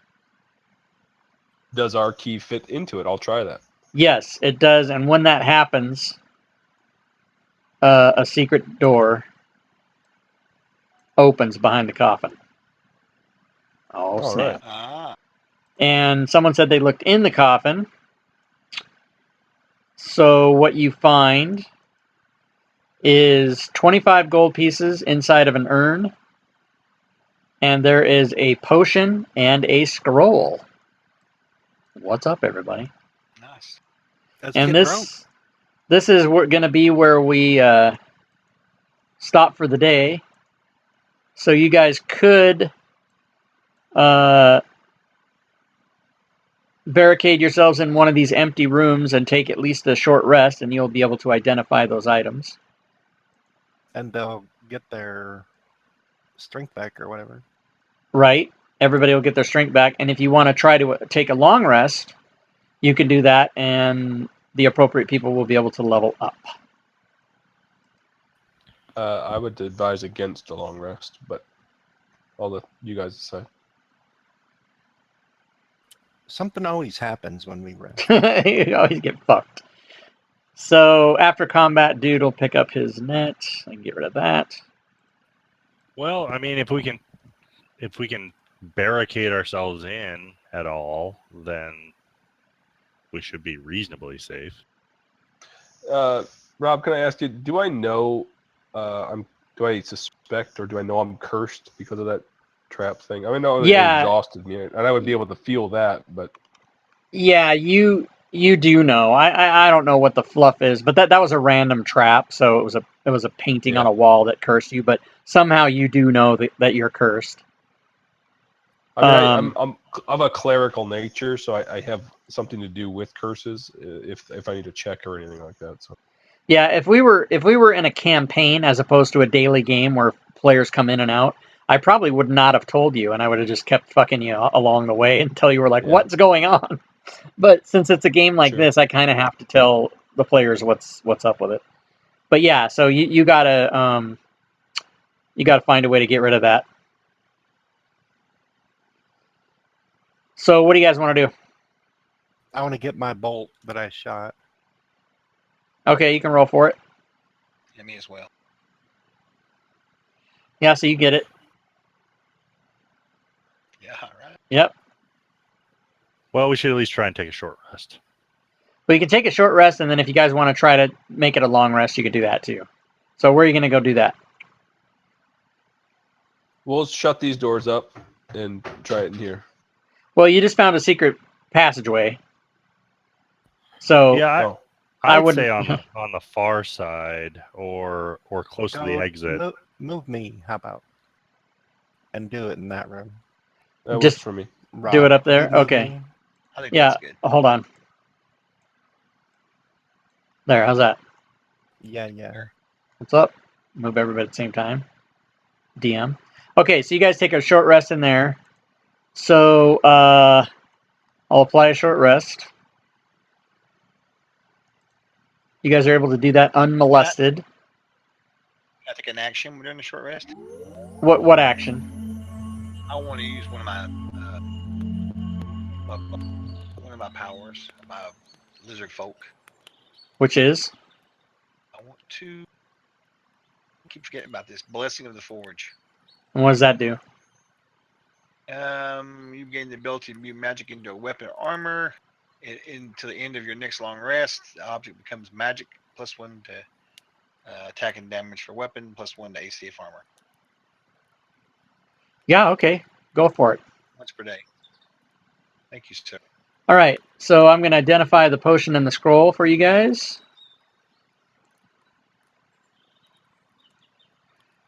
Does our key fit into it? I'll try that. Yes, it does. And when that happens, a secret door opens behind the coffin. Oh, All snap. right. Ah, And someone said they looked in the coffin. So what you find is 25 gold pieces inside of an urn. And there is a potion and a scroll. What's up, everybody? nice. Let's And get drunk. this is going to be where we stop for the day. So you guys could barricade yourselves in one of these empty rooms and take at least a short rest, and you'll be able to identify those items. And they'll get their strength back or whatever. Right? Everybody will get their strength back. And if you want to try to take a long rest, you can do that, and the appropriate people will be able to level up. I would advise against a long rest, but I'll let you guys decide. Something always happens when we rest. You always get fucked. So after combat, dude will pick up his net and get rid of that. Well, I mean, if we can barricade ourselves in at all, then we should be reasonably safe. Rob, can I ask you? Do I know? Do I suspect or do I know I'm cursed because of that trap thing? I mean, no, Yeah. it exhausted me, and I would be able to feel that, but Yeah, you do know. I don't know what the fluff is, but that was a random trap, so it was a painting on Yeah. a wall that cursed you. But somehow you do know that you're cursed. I mean, I'm of a clerical nature, so I have something to do with curses if I need to check or anything like that. So Yeah, if we were in a campaign as opposed to a daily game where players come in and out, I probably would not have told you, and I would have just kept fucking you along the way until you were like, Yeah. "What's going on?" But since it's a game like Sure. this, I kind of have to tell the players what's up with it. But yeah, so you gotta find a way to get rid of that. So what do you guys want to do? I want to get my bolt that I shot. Okay, you can roll for it. Yeah, me as well. Yeah, so you get it. Yeah, all right. Yep. Well, we should at least try and take a short rest. But you can take a short rest, and then if you guys want to try to make it a long rest, you could do that too. So where are you going to go do that? we'll shut these doors up and try it in here. Well, you just found a secret passageway. So Yeah, Oh, I I'd would- say on the far side or close to the Don't exit. Move me, how about? And do it in that room. that Just works for me. Rob, do it up will you there? move Okay. me? I think Yeah, that's good. hold on. There, how's that? Yeah. What's up? Move everybody at the same time. DM. Okay, so you guys take a short rest in there. So I'll apply a short rest. You guys are able to do that unmolested. I take an action during the short rest. What action? I want to use one of my powers, my lizard folk. Which is? I want to keep forgetting about this. Blessing of the Forge. And what does that do? You gain the ability to mute magic into a weapon or armor. Until the end of your next long rest, the object becomes magic, +1 to attack and damage for weapon, +1 to AC of armor. Yeah, okay. Go for it. Once per day. Thank you, sir. All right, so I'm going to identify the potion and the scroll for you guys.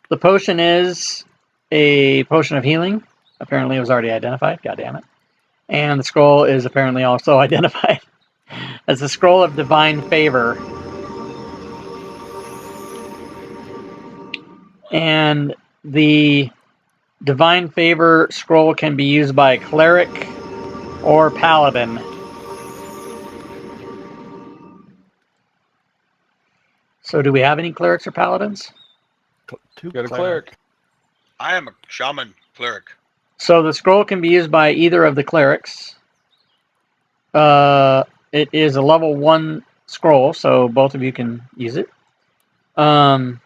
The potion is a potion of healing. Apparently it was already identified. God damn it. And the scroll is apparently also identified as the Scroll of Divine Favor. And the Divine Favor scroll can be used by a cleric or paladin. So do we have any clerics or paladins? Two Got a cleric. I am a shaman cleric. So the scroll can be used by either of the clerics. It is a level 1 scroll, so both of you can use it. And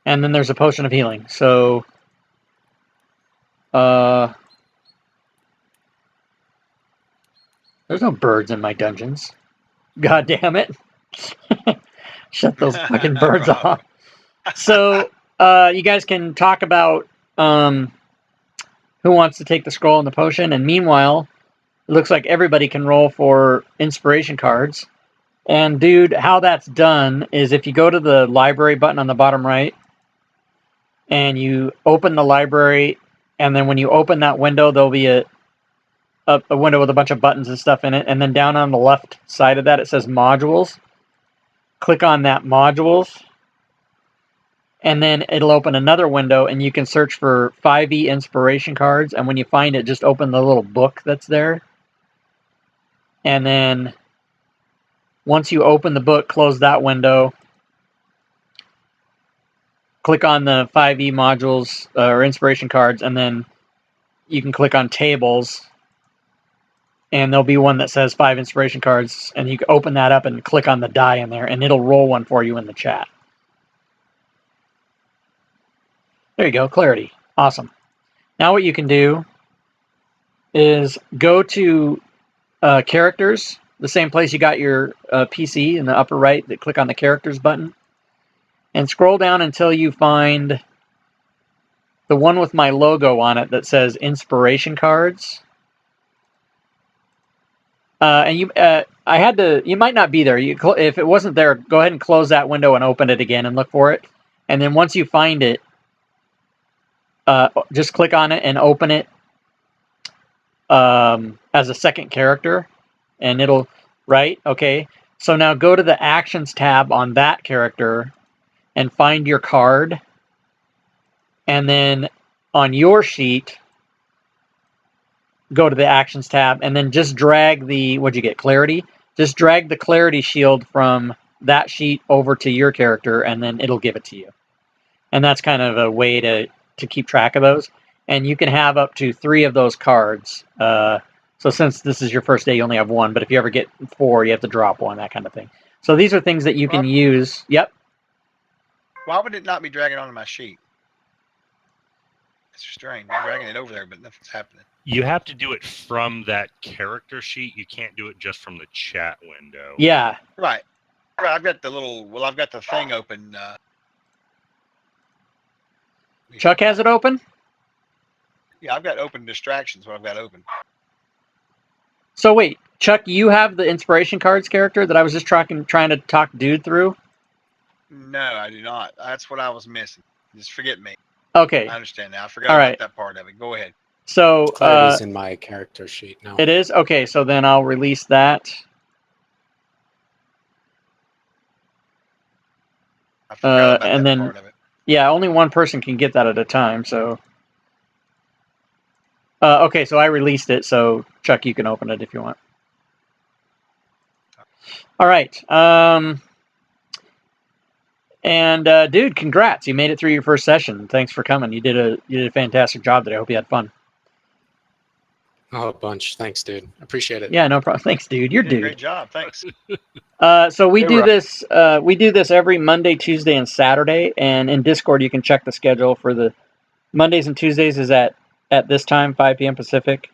then there's a potion of healing. So there's no birds in my dungeons. God damn it. Shut those fucking birds Rob. off. So you guys can talk about who wants to take the scroll and the potion, and meanwhile, it looks like everybody can roll for inspiration cards. And dude, how that's done is if you go to the library button on the bottom right, and you open the library, and then when you open that window, there'll be a window with a bunch of buttons and stuff in it, and then down on the left side of that, it says modules. Click on that modules, and then it'll open another window, and you can search for 5e inspiration cards, and when you find it, just open the little book that's there. And then once you open the book, close that window, click on the 5e modules or inspiration cards, and then you can click on tables, and there'll be one that says 5 inspiration cards, and you can open that up and click on the die in there, and it'll roll one for you in the chat. There you go, clarity. Awesome. Now what you can do is go to characters, the same place you got your PC in the upper right, that click on the characters button, and scroll down until you find the one with my logo on it that says inspiration cards. And you might not be there. If it wasn't there, go ahead and close that window and open it again and look for it. And then once you find it, just click on it and open it as a second character, and it'll, right? Okay. So now go to the actions tab on that character and find your card. And then on your sheet, go to the actions tab and then just drag the, what'd you get, clarity? Just drag the clarity shield from that sheet over to your character, and then it'll give it to you. And that's kind of a way to keep track of those. And you can have up to 3 of those cards. So since this is your first day, you only have 1, but if you ever get 4, you have to drop 1, that kind of thing. So these are things that you can use. Yep. Why would it not be dragging onto my sheet? It's strange. I'm dragging it over there, but nothing's happening. You have to do it from that character sheet. You can't do it just from the chat window. Yeah. Right. I've got I've got the thing open. Chuck has it open? Yeah, I've got open distractions. What I've got open. So wait, Chuck, you have the inspiration cards character that I was just trying to talk dude through? No, I do not. That's what I was missing. Just forget me. Okay. I understand now. I forgot All about right. that part of it. Go ahead. So Clarity's in my character sheet now. it is? Okay, so then I'll release that. I forgot about and that then part of it. yeah, only one person can get that at a time. So okay, so I released it. So Chuck, you can open it if you want. All right. And dude, congrats! You made it through your first session. Thanks for coming. You did a fantastic job today. I hope you had fun. Oh, a bunch. Thanks, dude. Appreciate it. Yeah, no problem. Thanks, dude. You're You did a dude. great job. Thanks. So we Hey, do Rob. this. We do this every Monday, Tuesday, and Saturday. And in Discord, you can check the schedule for the Mondays and Tuesdays is at this time, 5 p.m. Pacific,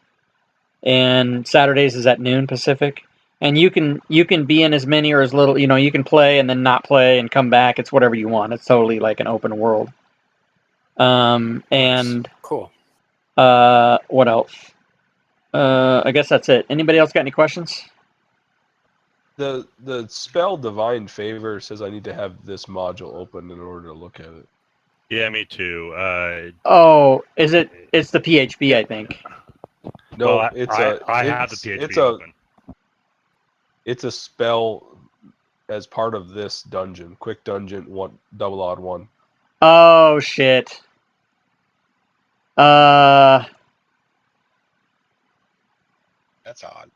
and Saturdays is at noon Pacific. And you can be in as many or as little. You can play and then not play and come back. It's whatever you want. It's totally like an open world. And Cool. what else? I guess that's it. Anybody else got any questions? The spell Divine Favor says I need to have this module open in order to look at it. Yeah, me too. Oh, is it? It's the PHP, I think. No, well, it's I have the PHP open. It's a spell as part of this dungeon. Quick dungeon, one double odd one. Oh shit. That's odd.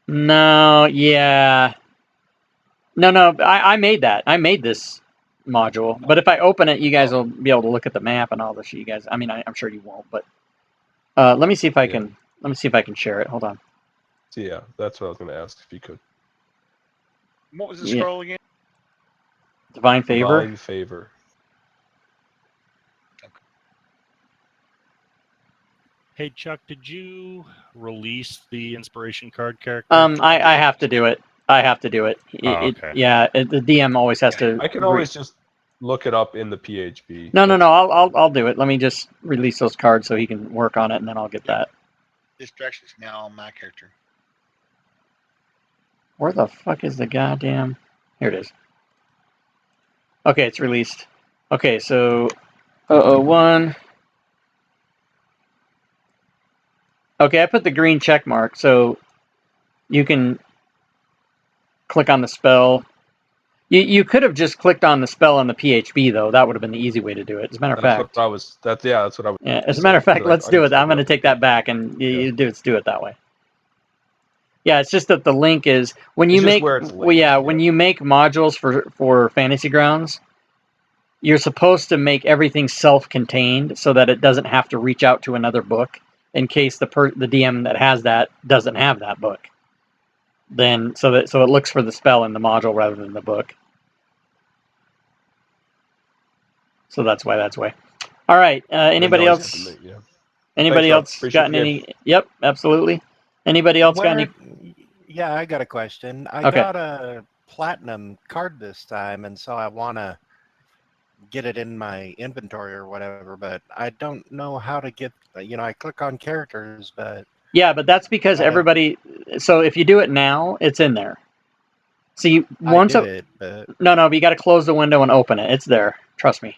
No, yeah. No. I made that. I made this module. But if I open it, you guys will be able to look at the map and all this shit. You guys. I mean, I'm sure you won't. But let me see if I Yeah. can. Let me see if I can share it. Hold on. So yeah, that's what I was going to ask if you could. What was the Yeah. scroll again? Divine favor. Divine Favor. Hey Chuck, did you release the inspiration card character? I have to do it. I have to do it. Okay. The DM always has to. I can always just look it up in the PHP. No. That's- I'll do it. Let me just release those cards so he can work on it, and then I'll get that. Distractions now on my character. Where the fuck is the goddamn? Here it is. Okay, it's released. Okay, so 001. Okay, I put the green check mark, so you can click on the spell. You could have just clicked on the spell on the PHP though. That would have been the easy way to do it. As a matter of That's fact. what I was. That's what I was. Yeah, as a matter of fact, let's do it. I'm going to take that back, and Yeah. let's do it that way. Yeah, it's just that the link is when you It's just make where it's well, yeah, linked, when yeah. you make modules for Fantasy Grounds, you're supposed to make everything self-contained so that it doesn't have to reach out to another book in case the DM that has that doesn't have that book. Then so it looks for the spell in the module rather than the book. So that's why. All right. Anybody Then you always else? have to make- yeah. Anybody Thanks, Rob. else Appreciate gotten the any? Yep, absolutely. Anybody else got any? Yeah, I got a question. I Okay. got a platinum card this time, and so I want to get it in my inventory or whatever, but I don't know how to get, I click on characters, but Yeah, but that's because everybody. So if you do it now, it's in there. So you once I did it, but no, but you got to close the window and open it. It's there. Trust me.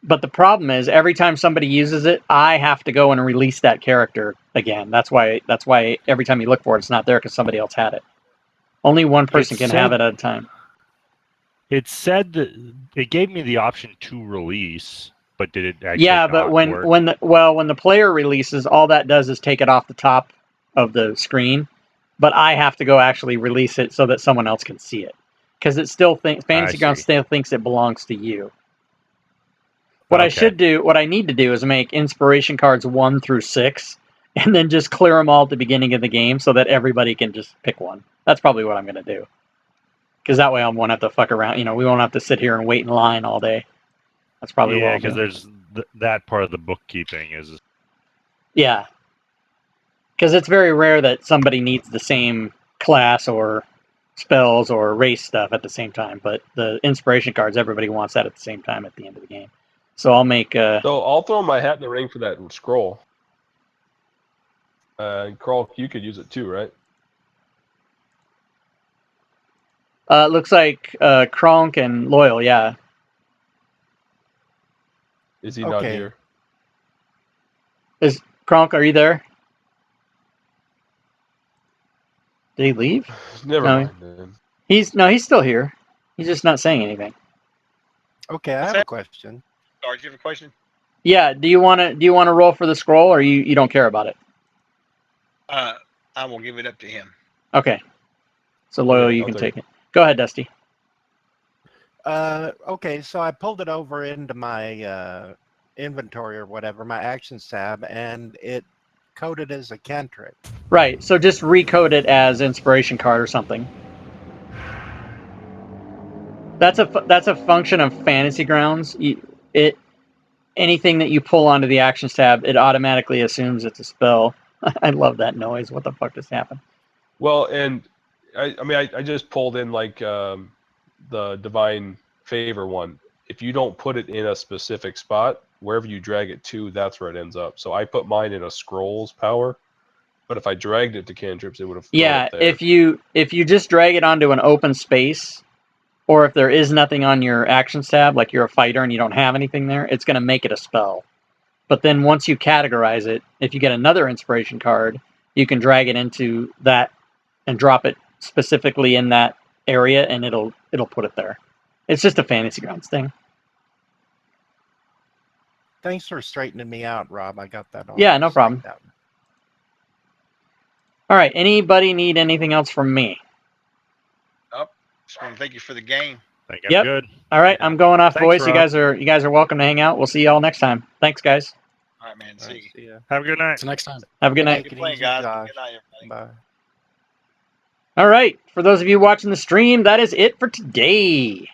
But the problem is every time somebody uses it, I have to go and release that character again. That's why every time you look for it, it's not there because somebody else had it. Only one person can have it at a time. It said that it gave me the option to release, but did it actually? Yeah, but work? when the player releases, all that does is take it off the top of the screen. But I have to go actually release it so that someone else can see it, because it still thinks Fantasy Grounds still thinks it belongs to you. What I need to do is make inspiration cards 1 through 6, and then just clear them all at the beginning of the game so that everybody can just pick one. That's probably what I'm going to do. Because that way I won't have to fuck around. We won't have to sit here and wait in line all day. That's probably what I'll do. because there's that part of the bookkeeping is. Yeah. Because it's very rare that somebody needs the same class or spells or race stuff at the same time. But the inspiration cards, everybody wants that at the same time at the end of the game. So I'll make... So I'll throw my hat in the ring for that scroll. Carl, you could use it too, right? looks like Kronk and Loyal, yeah. Is he not here? Kronk, are you there? Did he leave? Never No. mind, man. He's still here. He's just not saying anything. Okay, I What's have a that? question. Sorry, do you have a question? Yeah. Do you want to roll for the scroll, or you don't care about it? I will give it up to him. Okay. So loyal, Yeah, you I'll can take take it. Go ahead, Dusty. Okay, so I pulled it over into my inventory or whatever, my actions tab, and it coded as a cantrip. Right. So just recode it as inspiration card or something. That's a function of Fantasy Grounds. Anything that you pull onto the actions tab, it automatically assumes it's a spell. I love that noise. What the fuck just happened? Well, and I just pulled in like the divine favor one. If you don't put it in a specific spot, wherever you drag it to, that's where it ends up. So I put mine in a scrolls power, but if I dragged it to cantrips, it would have thrown Yeah, it there. if you just drag it onto an open space, or if there is nothing on your actions tab, like you're a fighter and you don't have anything there, it's going to make it a spell. But then once you categorize it, if you get another inspiration card, you can drag it into that and drop it specifically in that area, and it'll put it there. It's just a Fantasy Grounds thing. Thanks for straightening me out, Rob. I got that all. Yeah, no problem. straightened out. All right. Anybody need anything else from me? Just want to thank you for the game. I think I'm Yep. good. All right, I'm going off, Thanks, boys. You Rob. guys are welcome to hang out. We'll see y'all next time. Thanks, guys. All right, man. All See right, you. see ya. Have a good night. Until next time. Have a good night. Take Good it playing, easy, guys. Josh. Good night, everybody. Bye. All right. For those of you watching the stream, that is it for today.